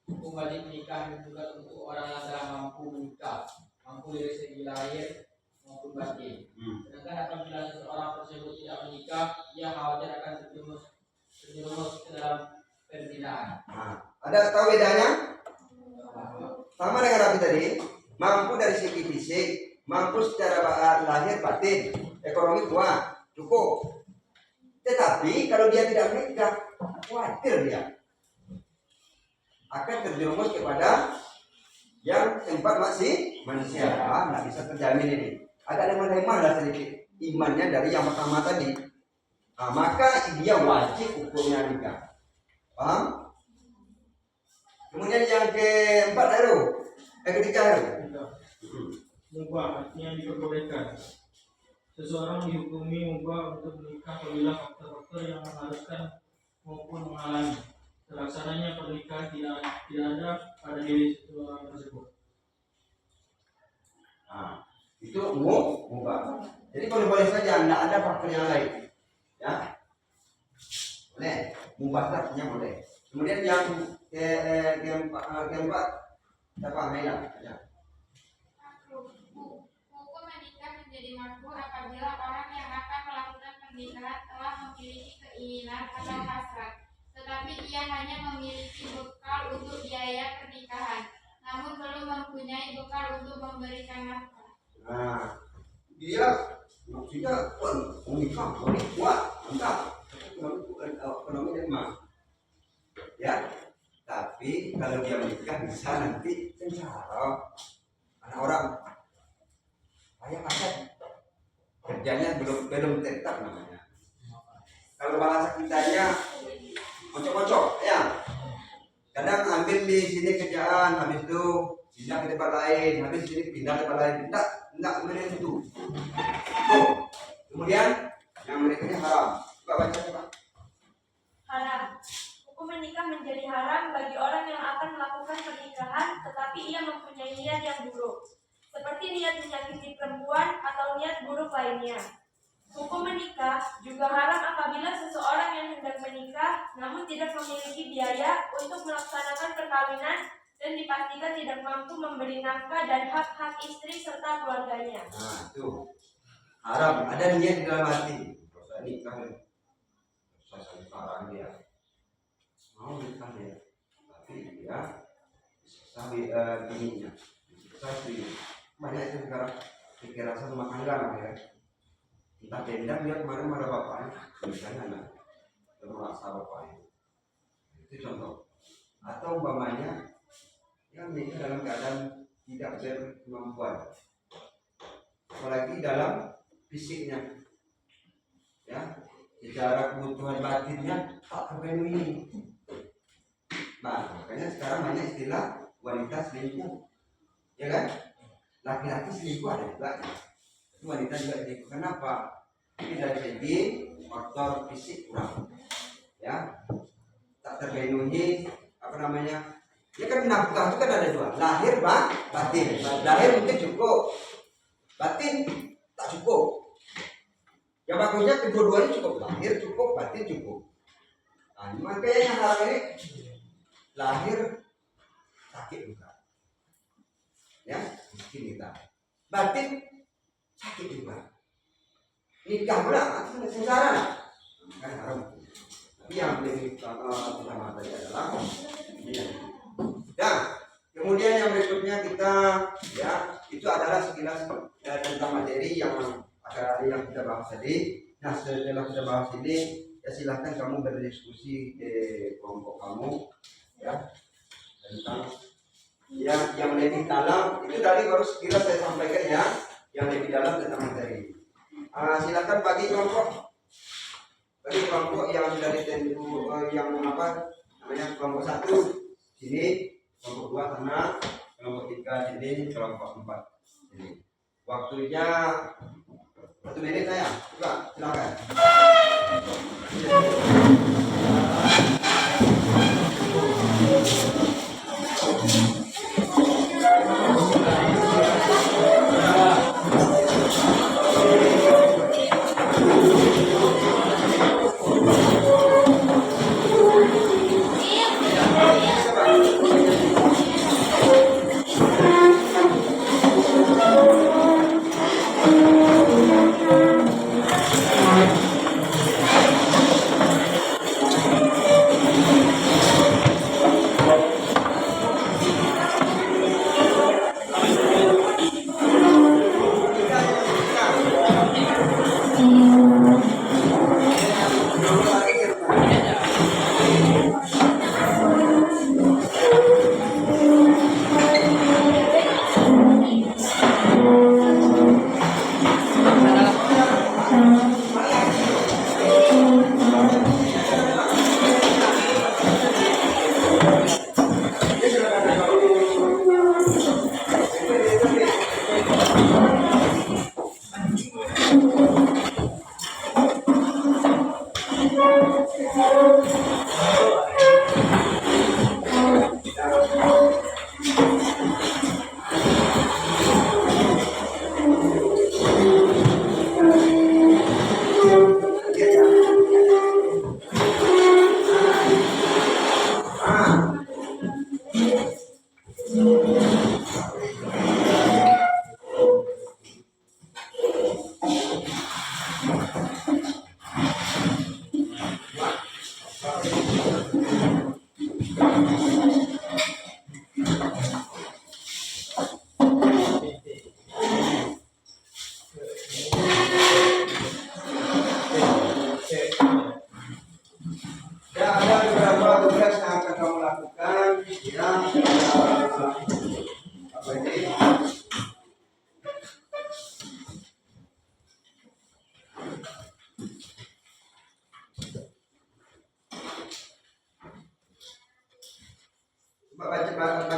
Hukum wajib menikah ditujukan untuk orang yang telah mampu menikah, mampu dari segi lahir maupun batin. Sedangkan apabila seseorang tersebut tidak menikah, ia khawatir akan terjerumus ke dalam perzinahan. Nah, ada tahu bedanya? Sama dengan Rabi tadi, mampu dari segi fisik, mampu secara lahir batin, ekonomi kuat, cukup. Tetapi kalau dia tidak menikah, khawatir dia akan terjerumus kepada yang tempat masih manusia. Nggak bisa terjamin ini. Agak lemah-lemah lah sedikit imannya dari yang pertama tadi. Nah, maka dia wajib hukumnya nikah. Paham? Kemudian yang keempat ketiga Mubah artinya diperbolehkan. Seseorang dihukumi mubah untuk menikah apabila faktor-faktor yang mengharuskan maupun menghalangi terlaksananya pernikahan tidak ada pada diri seseorang tersebut. Nah, itu mubah. Jadi boleh-boleh saja, tidak ada faktor yang lain. Ya, boleh. Mubah artinya boleh. Kemudian yang keempat, siapa Mela? Ya. Hukum menikah menjadi makruh apabila orang yang akan melakukan pernikahan telah memiliki keinginan atau hasrat, tetapi ia hanya memiliki bekal untuk biaya pernikahan, namun belum mempunyai bekal untuk memberikan nafkah. Nah, dia maksudnya menikah, kuat, mantap, ekonomi lemah. Ya, tapi kalau dia menikah bisa nanti sengsara. Anak orang ayah makan kerjanya belum tetap namanya. Kalau bahasa kitanya kocok-kocok ya. Kadang ambil di sini kerjaan, habis itu pindah ke tempat lain, habis sini pindah ke tempat lain, tidak menentu. Tuh. Kemudian yang berikutnya haram. Coba baca coba. Haram. Hukum menikah menjadi haram bagi orang yang akan melakukan pernikahan tetapi ia mempunyai niat yang buruk, seperti niat menyakiti perempuan atau niat buruk lainnya. Hukum menikah juga haram apabila seseorang yang hendak menikah namun tidak memiliki biaya untuk melaksanakan perkawinan dan dipastikan tidak mampu memberi nafkah dan hak-hak istri serta keluarganya. Nah, itu haram. Ada niat di dalam hati. Proses nikah, proses sekarang dia mau nikah dia, tapi dia sampai bininya, saya banyak itu sekarang pikir rasa rumah tangga ya. Entah dendam dia kemarin pada bapaknya, misalnya anak merasa bapaknya. Itu contoh. Atau umpamanya yang menikah dalam keadaan tidak berkemampuan, apalagi dalam fisiknya, ya, secara kebutuhan batinnya tak terpenuhi. Nah, makanya sekarang banyak istilah wanita selingkuh, ya kan? Laki-laki selingkuh ada juga, wanita juga selingkuh. Kenapa? Ini dari segi faktor fisik kurang, ya, tak terpenuhi, apa namanya? Ya kan nafkah itu kan ada dua, lahir batin. Lahir mungkin cukup, batin tak cukup. Ya bagusnya kedua-duanya cukup, lahir cukup, batin cukup. Nah, makanya hal ini lahir sakit juga, ya miskin kita. Batin sakit juga. Nikah pula sengsara, kan haram. Tapi yang lebih utama tadi adalah ini. Dan kemudian yang berikutnya kita, ya, itu adalah sekilas tentang materi yang kita bahas tadi. Nah, setelah kita bahas ini, ya silahkan kamu berdiskusi di kelompok kamu, ya, tentang yang lebih dalam. Itu tadi baru sekilas saya sampaikan, ya, yang lebih dalam tentang materi. Silakan bagi kelompok yang sudah ditentu, yang apa namanya, kelompok 1 sini, kelompok 2 sana, kelompok 3 sini, kelompok 4 sini. Waktunya 1 menit saya, coba silakan.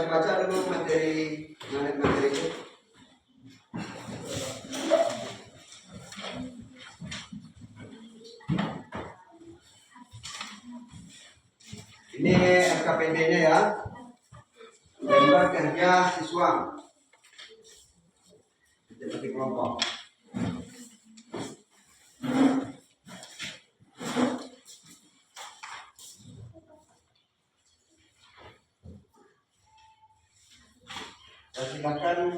Baca dulu materi itu. Ini SKPD-nya, ya. Gambar kerja siswa seperti kelompok. Silakan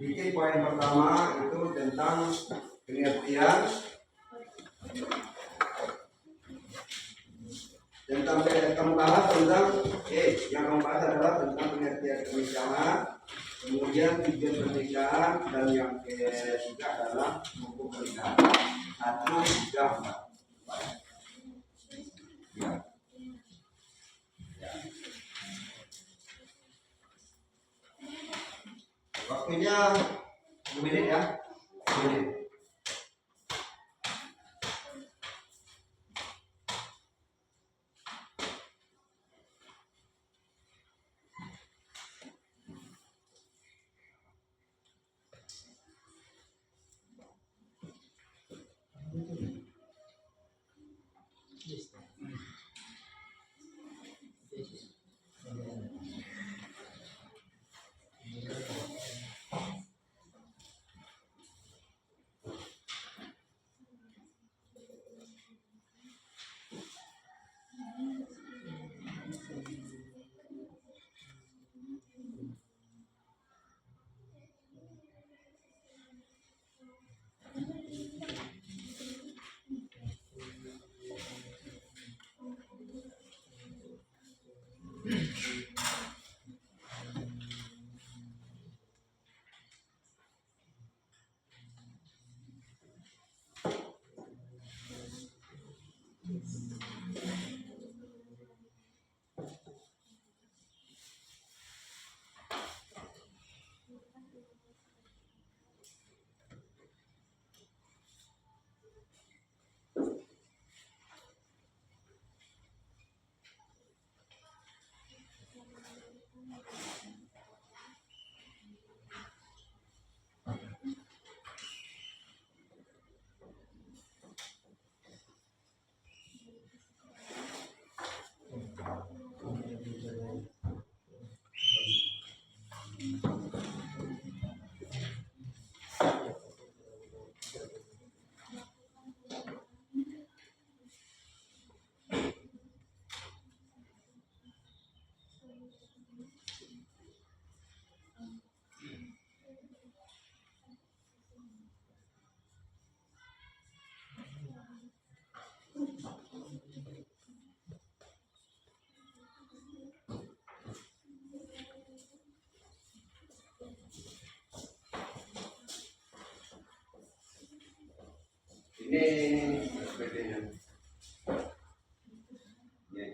bikin poin pertama itu tentang pengertian kamu bahas tentang yang kamu bahas adalah tentang pengertian kemiskinan, Kemudian tujuan pernikahan dan yang ketiga adalah buku pernikahan. 1, 3, 4. Ya. Ya. Waktunya 2 menit ya. 2 menit. Ini SPP-nya. Ya.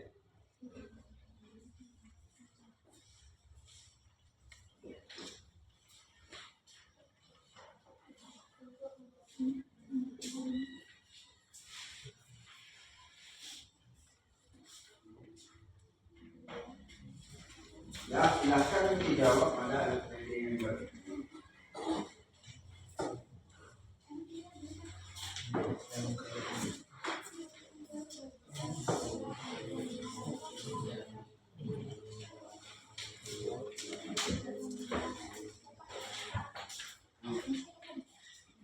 Ya, silakan dijawab pada SPP member.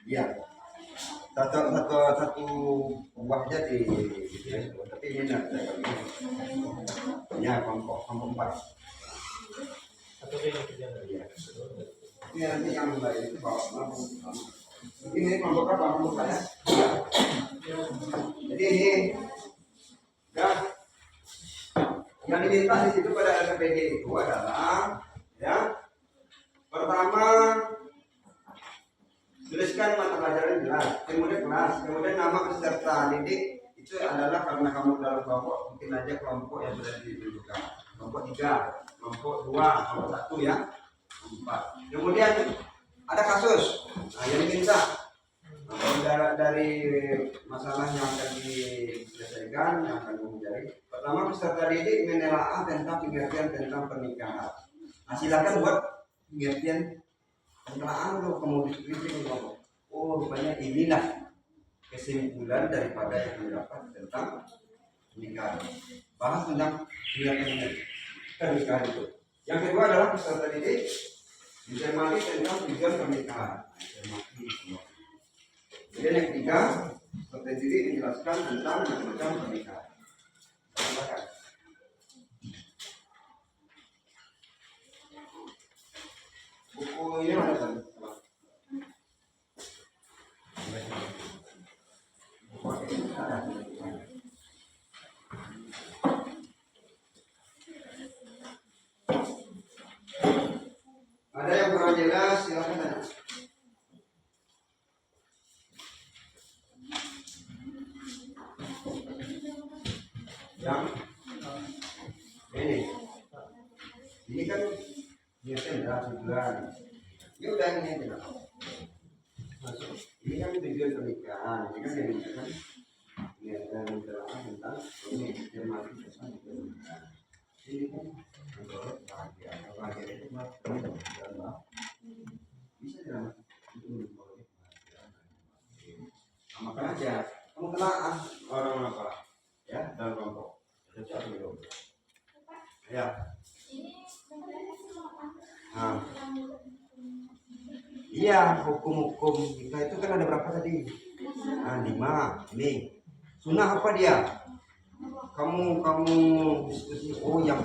Iya, satu buahnya di tapi ini ada ya kelompok 4. Iya. Ini nanti yang lain itu bawa ini kelompok apa kelompok saya? Jadi ini ya yang diminta di situ pada LPD itu adalah ya pertama tuliskan mata pelajaran jelas, kemudian kelas, kemudian nama peserta didik itu adalah karena kamu dalam kelompok mungkin aja kelompok yang sudah ditunjukkan, kelompok 3, kelompok 2, kelompok 1 ya, 4. Kemudian ada kasus, nah yang diminta dari masalah yang akan diselesaikan, yang akan menjadi pertama peserta didik menelaah tentang pengertian tentang pernikahan. Nah, silakan buat pengertian penelaah dulu, kemudian dikritik kelompok. Oh, rupanya inilah kesimpulan daripada yang didapat tentang pernikahan. Bahas tentang pernikahan itu. Yang kedua adalah peserta didik mencermati tentang tujuan pernikahan. Kemudian yang ketiga, peserta didik menjelaskan tentang macam pernikahan. Silakan. Buku ini mana kan? Ada yang Yang ini kan biasanya tujuan. Ini udah ini aja lah. Masuk. Ini kan tujuan pernikahan. Ini kan yang kan niatan menjelaskan tentang ini firman Tuhan. Ini kan menurut bahagia itu mah bisa tidak itu makan aja. Kamu kenal orang apa ya dalam kelompok? Satu dulu. Ya. Nah. Iya, hukum-hukum kita itu kan ada berapa tadi? Nah, 5. Nih, sunnah apa dia? Kamu diskusi. Oh, yang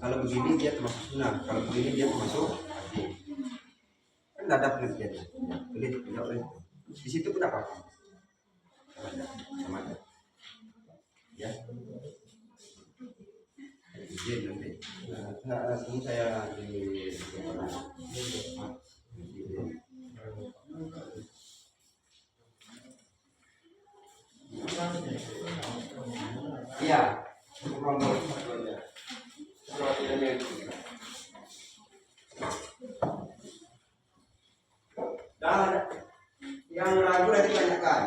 kalau begini dia termasuk sunnah, kalau begini dia termasuk wajib. Kan nggak ada pengertiannya. Tidak boleh. Di situ pun apa? Sama aja. Ya. Izin nanti. Nah, tunggu saya di iya, untuk kelompok aja. Dan yang ragu nanti tanyakan.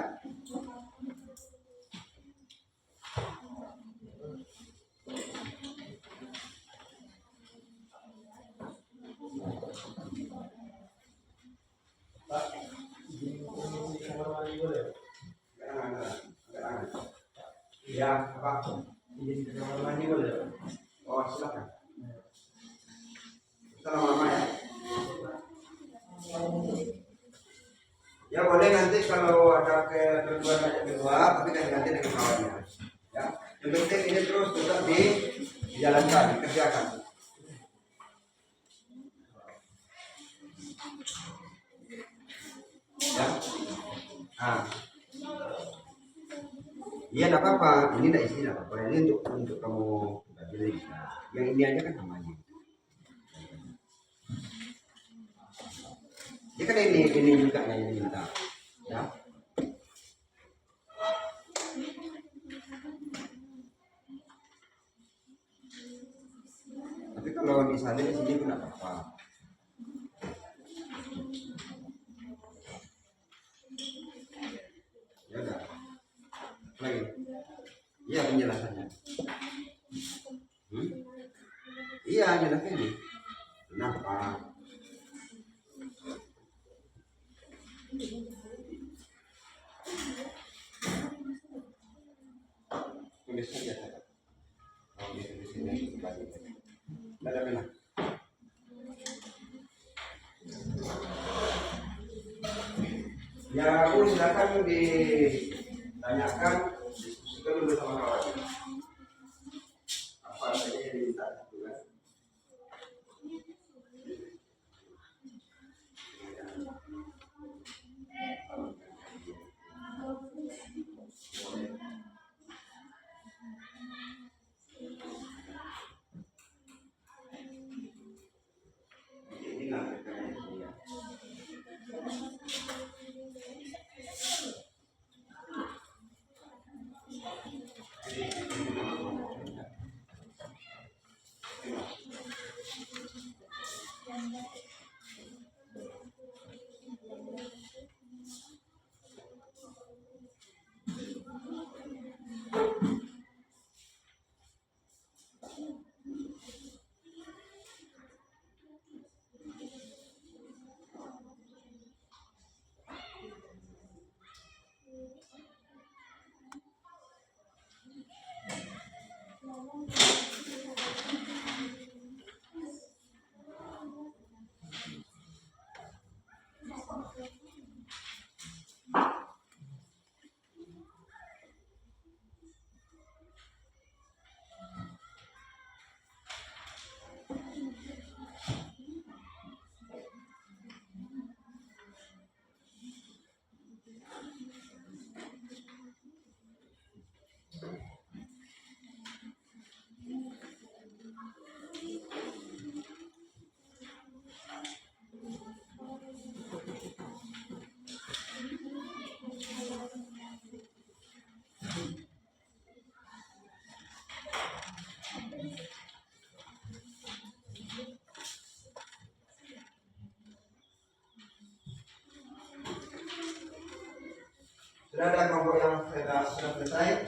Ya, apa? Izin ke kamar mandi boleh? Oh, silakan. Kita lama-lama ya. Ya boleh nanti kalau ada ketentuan ajak keluar, tapi ganti dengan kawannya. Ya, yang penting ini terus tetap dijalankan, dikerjakan. Ya. Nah. Iya, tidak apa-apa. Ini tidak isi, tidak apa-apa. Ini untuk kamu pilih. Yang ini aja kan namanya. Ya kan ini juga yang minta. Ya. Tapi kalau misalnya di sini pun tidak apa-apa. Ya udah. Lagi. Iya penjelasannya. Iya jelasnya ini. Kenapa? Tulis saja. Oh, di sini kembali. Ada mana? Ya, aku silakan ditanyakan, diskusikan dulu sama kawan. Apa saja yang diminta, gitu kan? Ini nggak ya. Sudah ada kelompok yang sudah selesai?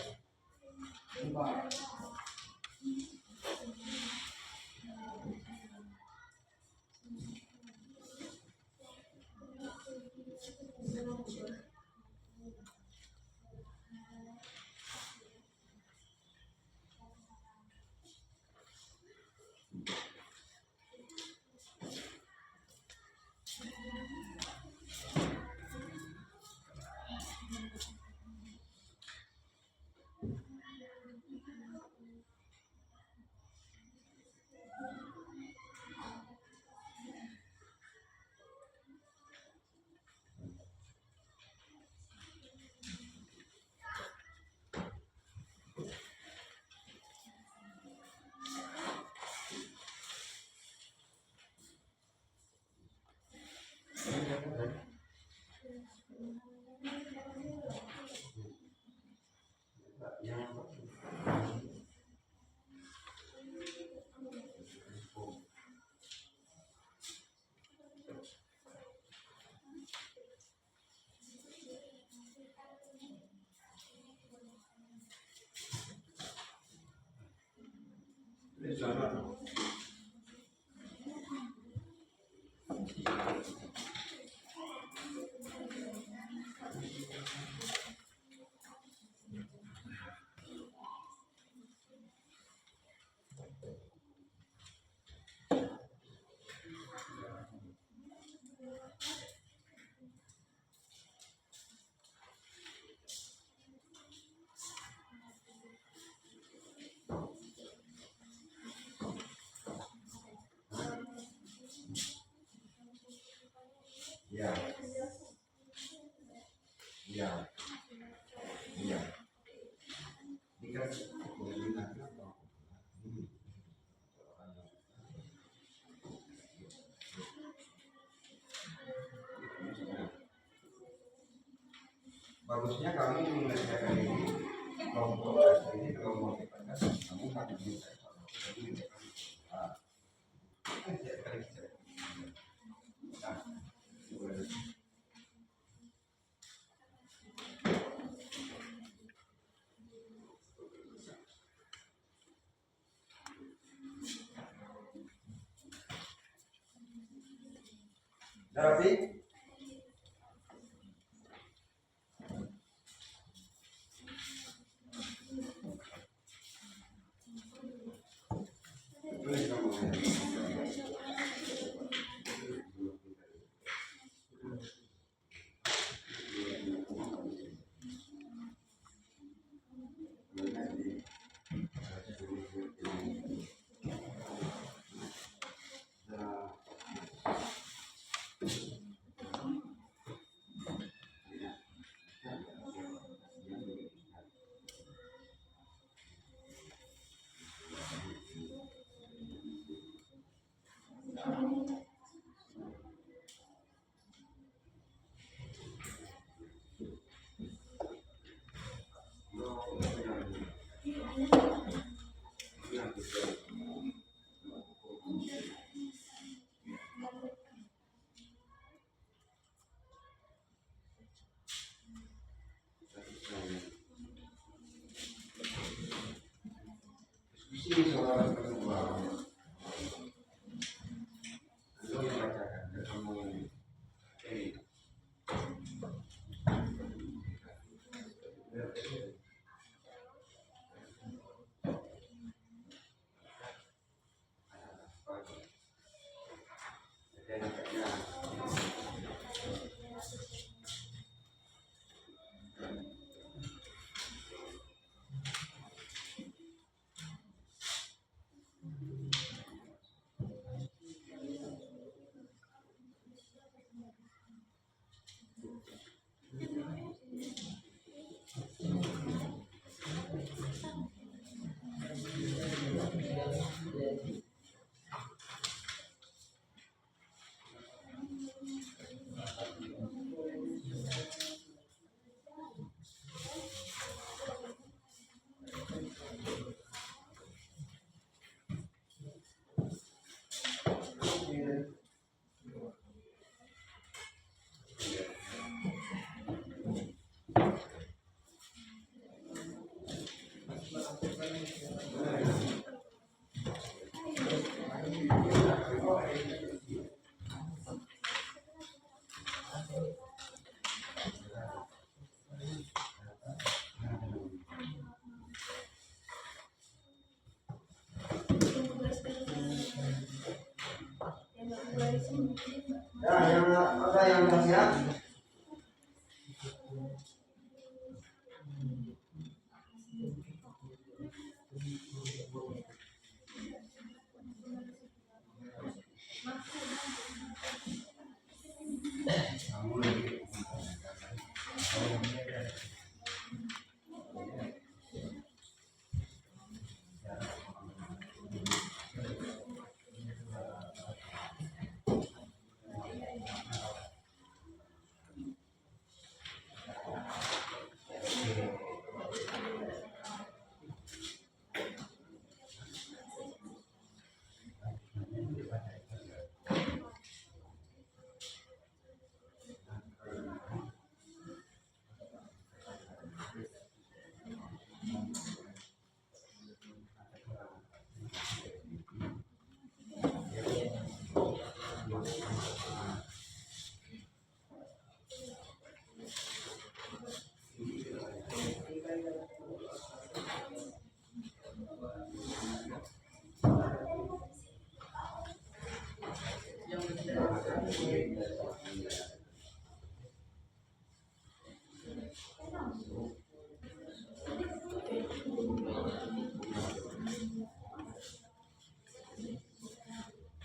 Ya. Ya. Ya. Dikasih. Bagusnya kamu mengerjakan ini kelompok ini kalau mau dipandang kamu harus bisa Rapi. Diskusi soal kedua. Lalu yang bacakan ketemu ini. Ya, yang ada yang sudah siap?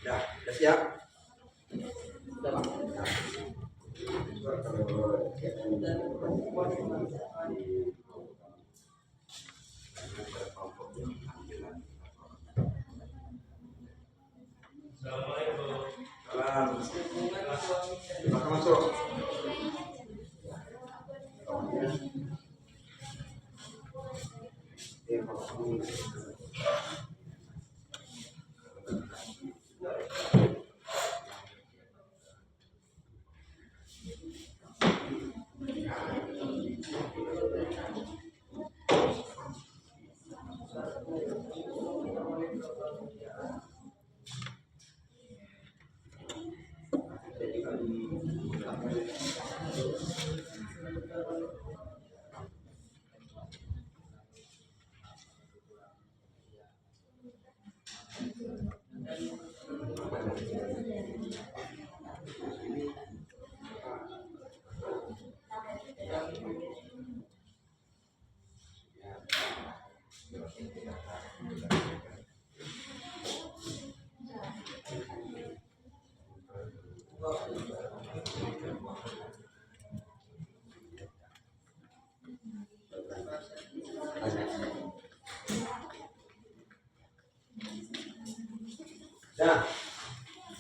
Ya, sudah siap? Salam. Silakan masuk.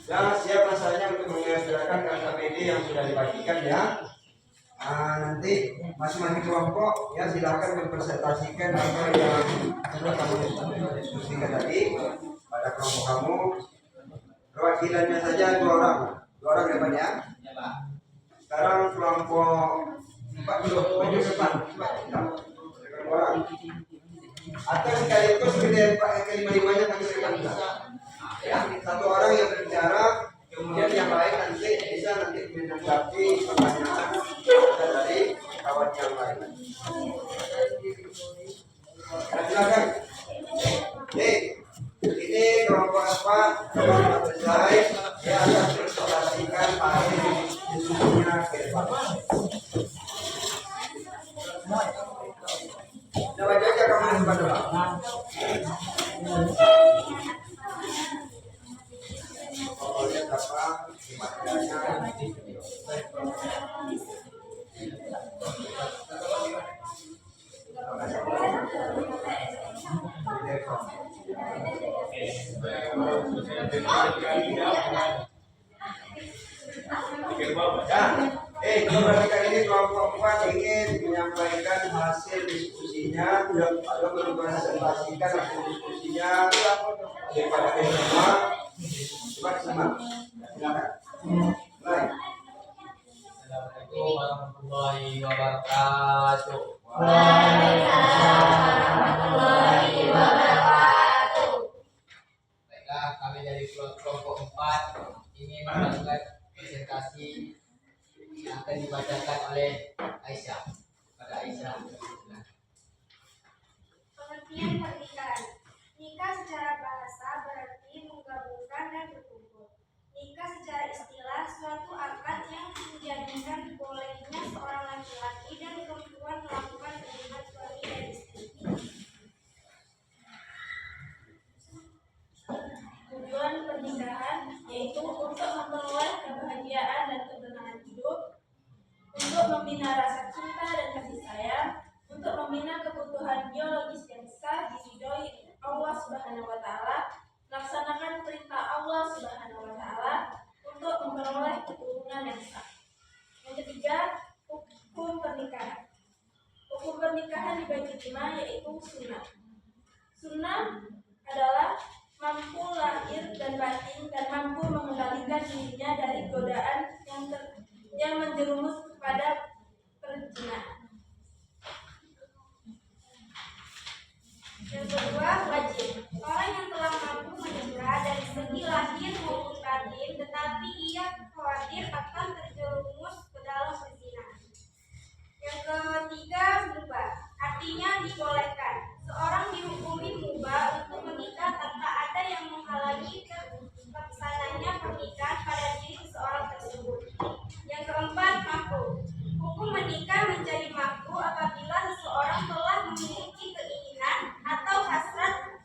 Nah, siap rasanya untuk mengerjakan KKPD yang sudah dibagikan ya. Nanti masing-masing kelompok ya silakan mempresentasikan apa yang sudah kamu diskusikan tadi pada kelompok kamu. Perwakilannya saja dua orang ya Pak ya. Sekarang kelompok 4 dulu, maju ke depan. Orang. Atau sekaligus kelima-limanya kami berikan ya, satu orang yang berbicara, kemudian yang lain nanti bisa menanggapi pertanyaan dari kawan yang lain. Silakan. Ini kelompok apa? Kelompok selesai. Dia akan presentasikan materi diskusinya ke depan. Coba aja kamu di depan dulu. Lihat apa materialnya. Kalau kali ini kelompok 4 ingin menyampaikan hasil diskusinya, atau mempresentasikan hasil diskusinya kepada semua. Coba simak. Silakan. Mulai. Assalamualaikum warahmatullahi wabarakatuh. Waalaikumsalam warahmatullahi wabarakatuh. pernikahan. Nikah secara bahasa berarti menggabungkan dan berkumpul. Nikah secara istilah suatu akad yang menjadikan bolehnya seorang laki-laki dan perempuan melakukan hubungan suami dan istri. Tujuan pernikahan yaitu untuk memperoleh kebahagiaan dan ketenangan hidup, untuk membina rasa cinta dan kasih sayang, untuk membina kebutuhan biologis yang sah diridhoi Allah Subhanahu wa taala, melaksanakan perintah Allah Subhanahu wa taala, untuk memperoleh keturunan yang sah. Yang ketiga, hukum pernikahan. Hukum pernikahan dibagi 5, yaitu sunnah. Sunnah adalah mampu lahir dan batin dan mampu mengendalikan dirinya dari godaan yang menjerumus kepada perzinahan. Yang kedua, wajib. Orang yang telah mampu menikah dari segi lahir maupun batin, tetapi ia khawatir akan terjerumus ke dalam perzinahan. Yang ketiga, mubah. Artinya dibolehkan. Seorang dihukumi mubah untuk menikah tanpa ada yang menghalangi terlaksananya pernikahan pada diri seseorang tersebut. Yang keempat, makruh. Hukum menikah menjadi makruh apabila seseorang telah memiliki keinginan atau hasrat,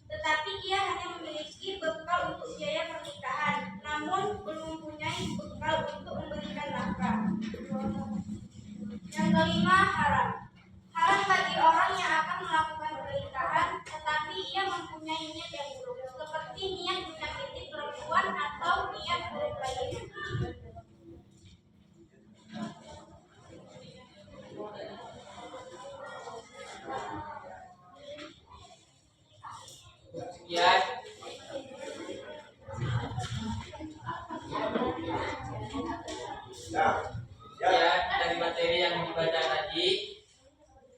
tetapi ia hanya memiliki bekal untuk biaya pernikahan, namun belum mempunyai bekal untuk memberikan nafkah. Yang kelima, haram. Haram bagi orang yang akan melakukan pernikahan, tetapi ia mempunyai niat yang buruk, seperti niat menyakiti perempuan atau niat berkelahi. Sekian. Sekian dari materi yang dibaca tadi.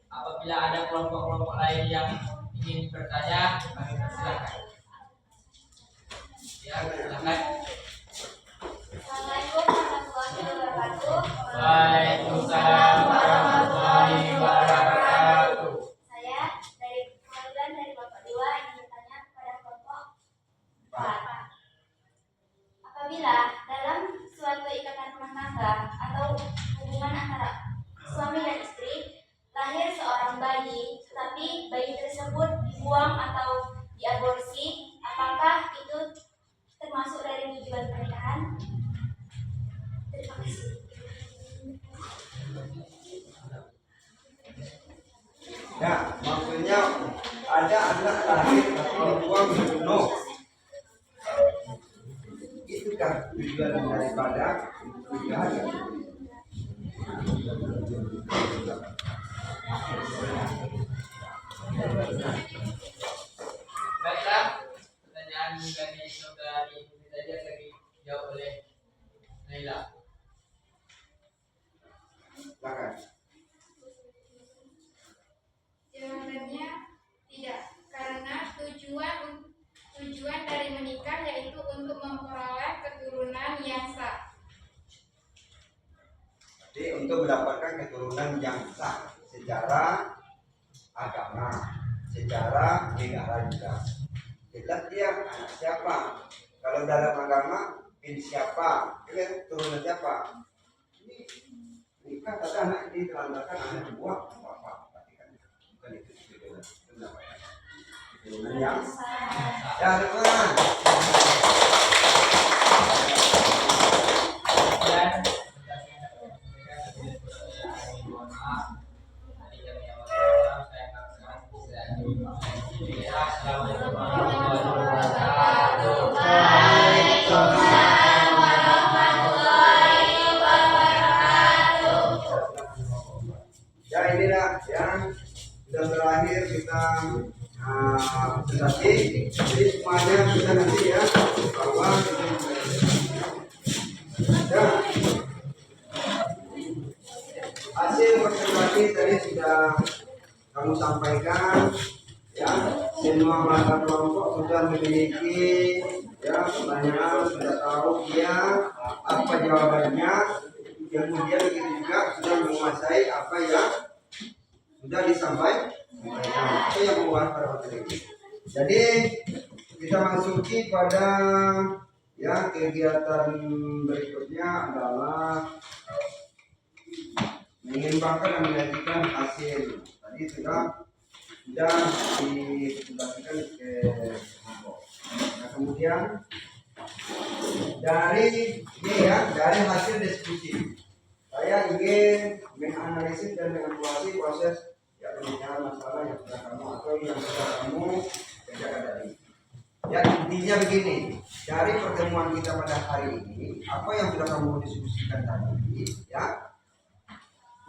Apabila ada kelompok-kelompok lain yang ingin bertanya, kami persilakan. Ya, silakan. Assalamualaikum warahmatullahi wabarakatuh. Waalaikumsalam warahmatullahi wabarakatuh. Saya dari perwakilan dari Bapak Dewa ingin bertanya kepada kelompok 4. Apabila dalam suatu ikatan rumah tangga atau hubungan antara suami dan istri lahir seorang bayi, tetapi bayi tersebut dibuang atau diaborsi, apakah itu termasuk dari tujuan pernikahan? Terima kasih. Ya, maksudnya ada anak lahir tapi dibuang dibunuh. Itu kan tujuan daripada pernikahan. Baiklah, pertanyaan dari saudari ini tadi akan dijawab oleh Naila. Silakan. Jawabannya tidak, karena tujuan dari menikah yaitu untuk memperoleh keturunan yang sah. Jadi untuk mendapatkan keturunan yang sah secara agama, secara negara juga. Jelas dia anak siapa. Kalau dalam agama bin siapa, keturunan siapa. Ini nikah tapi anak ini telantarkan anak dibuang apa? Bukan itu keturunan. Itu namanya keturunan yang sah. Ya, teman. Dan Assalamualaikum warahmatullahi wabarakatuh. Ya, inilah yang sudah terakhir kita presentasi. Jadi semuanya kita nanti ya bahwa ya, hasil presentasi tadi sudah kamu sampaikan. Ya, semua mata kelompok sudah memiliki ya pertanyaan, sudah tahu dia apa jawabannya, kemudian kita juga sudah menguasai apa yang sudah disampaikan. saya yang membahas pada materi ini. Jadi kita masuki pada ya kegiatan berikutnya adalah mengembangkan dan menyajikan hasil. Tadi sudah dipublikasikan ke kelompok. Nah, kemudian dari ini ya, dari hasil diskusi saya ingin menganalisis dan mengevaluasi proses ya pemikiran masalah yang sudah kamu atau yang sudah kamu kerjakan tadi. Ya intinya begini, dari pertemuan kita pada hari ini, apa yang sudah kamu diskusikan tadi, ya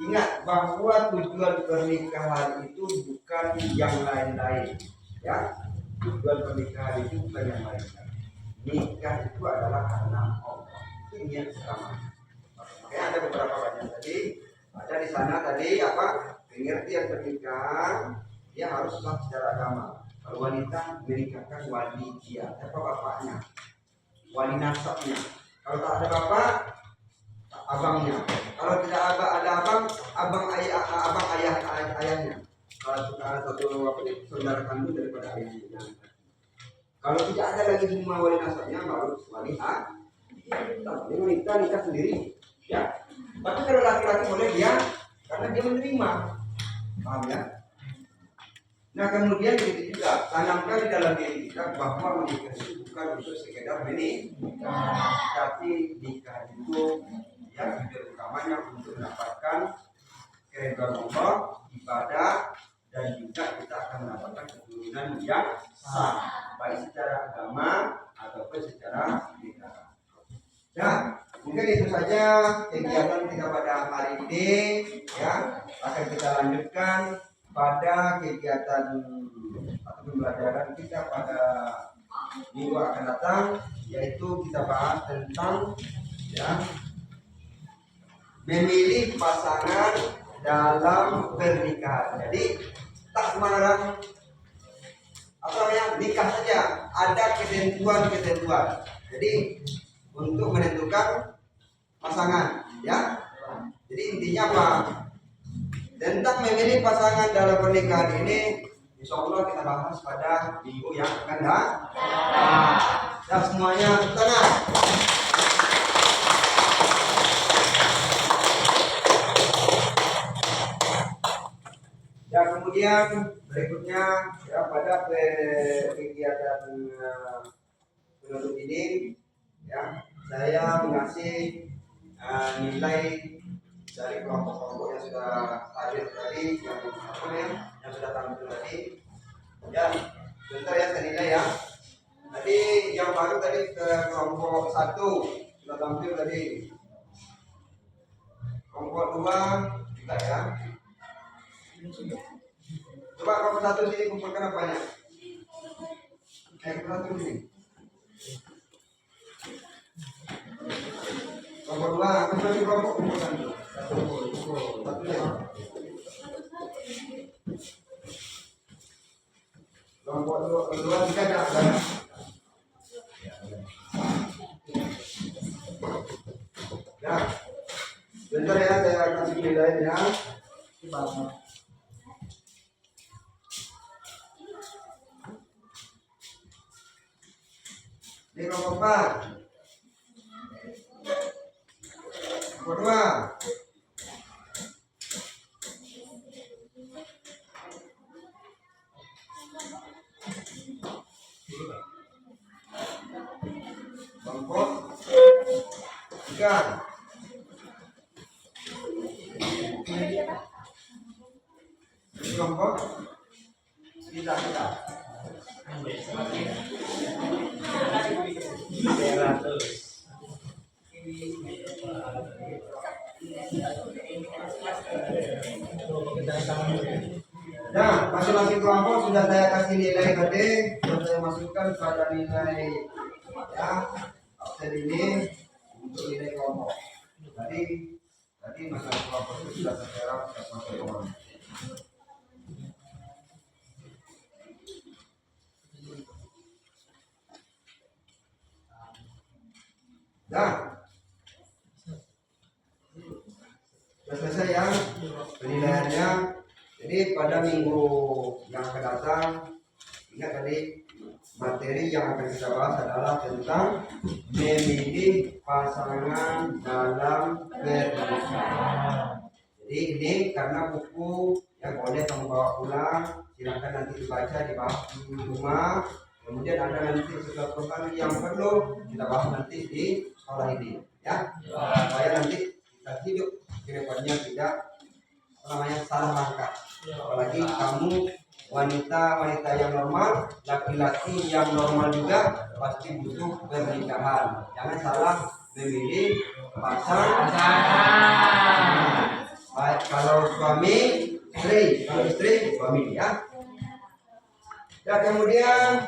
ingat bahwa tujuan pernikahan itu bukan yang lain-lain, ya tujuan pernikahan itu bukan yang lain-lain. Nikah itu adalah karena Allah, itu niat utama. Makanya ada beberapa bagian tadi, ada di sana tadi apa pengertian pernikahan, dia harus sah secara agama. Kalau wanita menikahkan wali dia, siapa bapaknya, wali nasabnya. Kalau tak ada bapak, abangnya. Kalau tidak ada abang ayahnya. Kalau sudah ada satu apa ini saudara kandung daripada ayahnya. Kalau tidak ada lagi semua wali nasabnya, baru wali ini wanita nikah sendiri, ya. Tapi kalau laki-laki boleh dia, karena dia menerima, paham ya? Nah kemudian begitu juga tanamkan di dalam diri kita bahwa menikah itu bukan untuk sekedar menikah, tapi nikah itu yang tujuan utamanya untuk mendapatkan keridhaan Allah, ibadah, dan juga kita akan mendapatkan keturunan yang sah, baik secara agama ataupun secara nikah. Ya, mungkin itu saja kegiatan kita pada hari ini. Ya, akan kita lanjutkan pada kegiatan atau pembelajaran kita pada minggu akan datang, yaitu kita bahas tentang ya memilih pasangan dalam pernikahan. Jadi tak sembarang apa namanya nikah saja, ada ketentuan. Jadi untuk menentukan pasangan, ya. Jadi intinya apa? Tentang memilih pasangan dalam pernikahan ini, insya Allah kita bahas pada minggu yang akan datang. Ya semuanya tenang. Ya kemudian berikutnya ya pada kegiatan penutup ini ya saya mengasih nilai dari kelompok-kelompok yang sudah hadir tadi, yang sudah tampil tadi. Ya, sebentar ya saya nilai ya. Tadi yang baru tadi ke kelompok 1 sudah tampil tadi. Kelompok 2 juga ya. Coba kelompok 1 sini kumpulkan apanya? Kelompok 1 sini. Kelompok 2, berarti kelompok kumpulkan dulu. Satu ya. Kelompok 2 juga ada. Ya, bentar ya saya kasih nilainya. Ini kelompok 4. Kelompok 2. Kelompok 3. Ini kelompok kita. Nah, masing-masing kelompok sudah saya kasih nilai tadi, sudah saya masukkan pada nilai ya absen ini untuk nilai kelompok. Tadi masalah kelompok itu sudah tertera sampai orang. Nah, sudah selesai ya penilaiannya. Jadi Jadi pada minggu yang akan datang, ingat tadi materi yang akan kita bahas adalah tentang memilih pasangan dalam pernikahan. Jadi ini karena buku yang boleh kamu bawa pulang, silakan nanti dibaca, dibahas di rumah. Kemudian ada nanti sesuatu hal yang perlu kita bahas nanti di sekolah ini, ya. Supaya nanti kita hidup ke depannya tidak salah langkah. Apalagi kamu wanita yang normal, laki-laki yang normal juga pasti butuh pernikahan. Jangan salah memilih pasangan. Baik, kalau suami istri, kalau istri suami, ya. Dan kemudian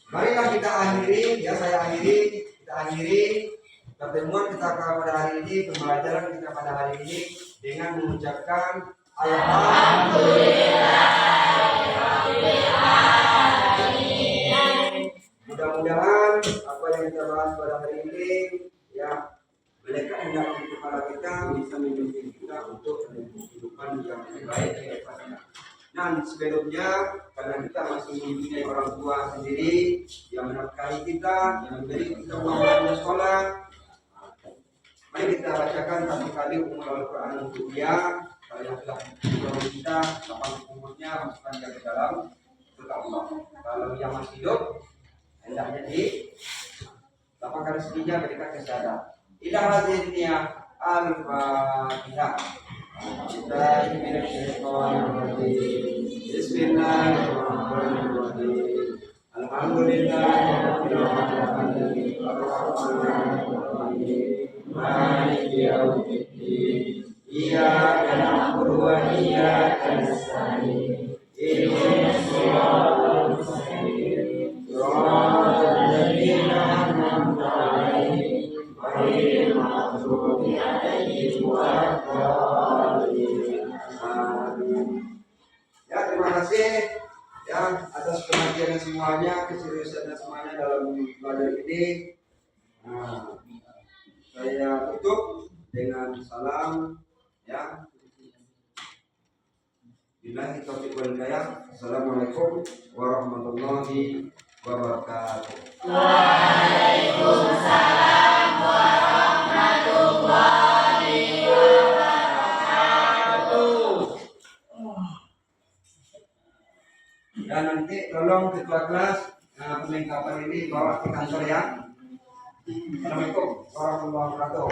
marilah kita akhiri, ya saya akhiri, kita akhiri pertemuan kita pada hari ini, pembelajaran kita pada hari ini dengan mengucapkan Alhamdulillah. Mudah-mudahan apa yang kita bahas pada hari ini ya melekat dalam kepala kita bisa membimbing kita untuk kehidupan yang lebih baik ke depannya. Dan sebelumnya karena kita masih mempunyai orang tua sendiri yang menafkahi kita, yang memberi kita uang belanja sekolah, mari kita bacakan satu kali umur Al-Quran untuk dia. Kalau yang sudah menolong kita, kapan umurnya masukkan dia ke dalam surga Allah. Kalau yang masih hidup, hendaknya di 8 kali sejijah ketika kesadaran. Ila hadhihi dunya al-Fatihah. Bismillahirrahmanirrahim. Alhamdulillahirabbil alamin. Maliki yaumiddin. Iyyaka na'budu wa iyyaka nasta'in. Ihdinas siratal mustaqim. Shiratal ladzina an'amta 'alaihim ghairil maghdubi 'alaihim waladdallin. Amin. Ya, terima kasih ya atas perhatian semuanya, keseriusan semuanya dalam belajar ini. Nah, saya tutup dengan salam ya. Billahi taufiq wal hidayah. Assalamualaikum warahmatullahi wabarakatuh. Waalaikumsalam warahmatullahi wabarakatuh. Dan nanti tolong ketua kelas perlengkapan ini bawa ke kantor ya. Assalamualaikum warahmatullahi wabarakatuh.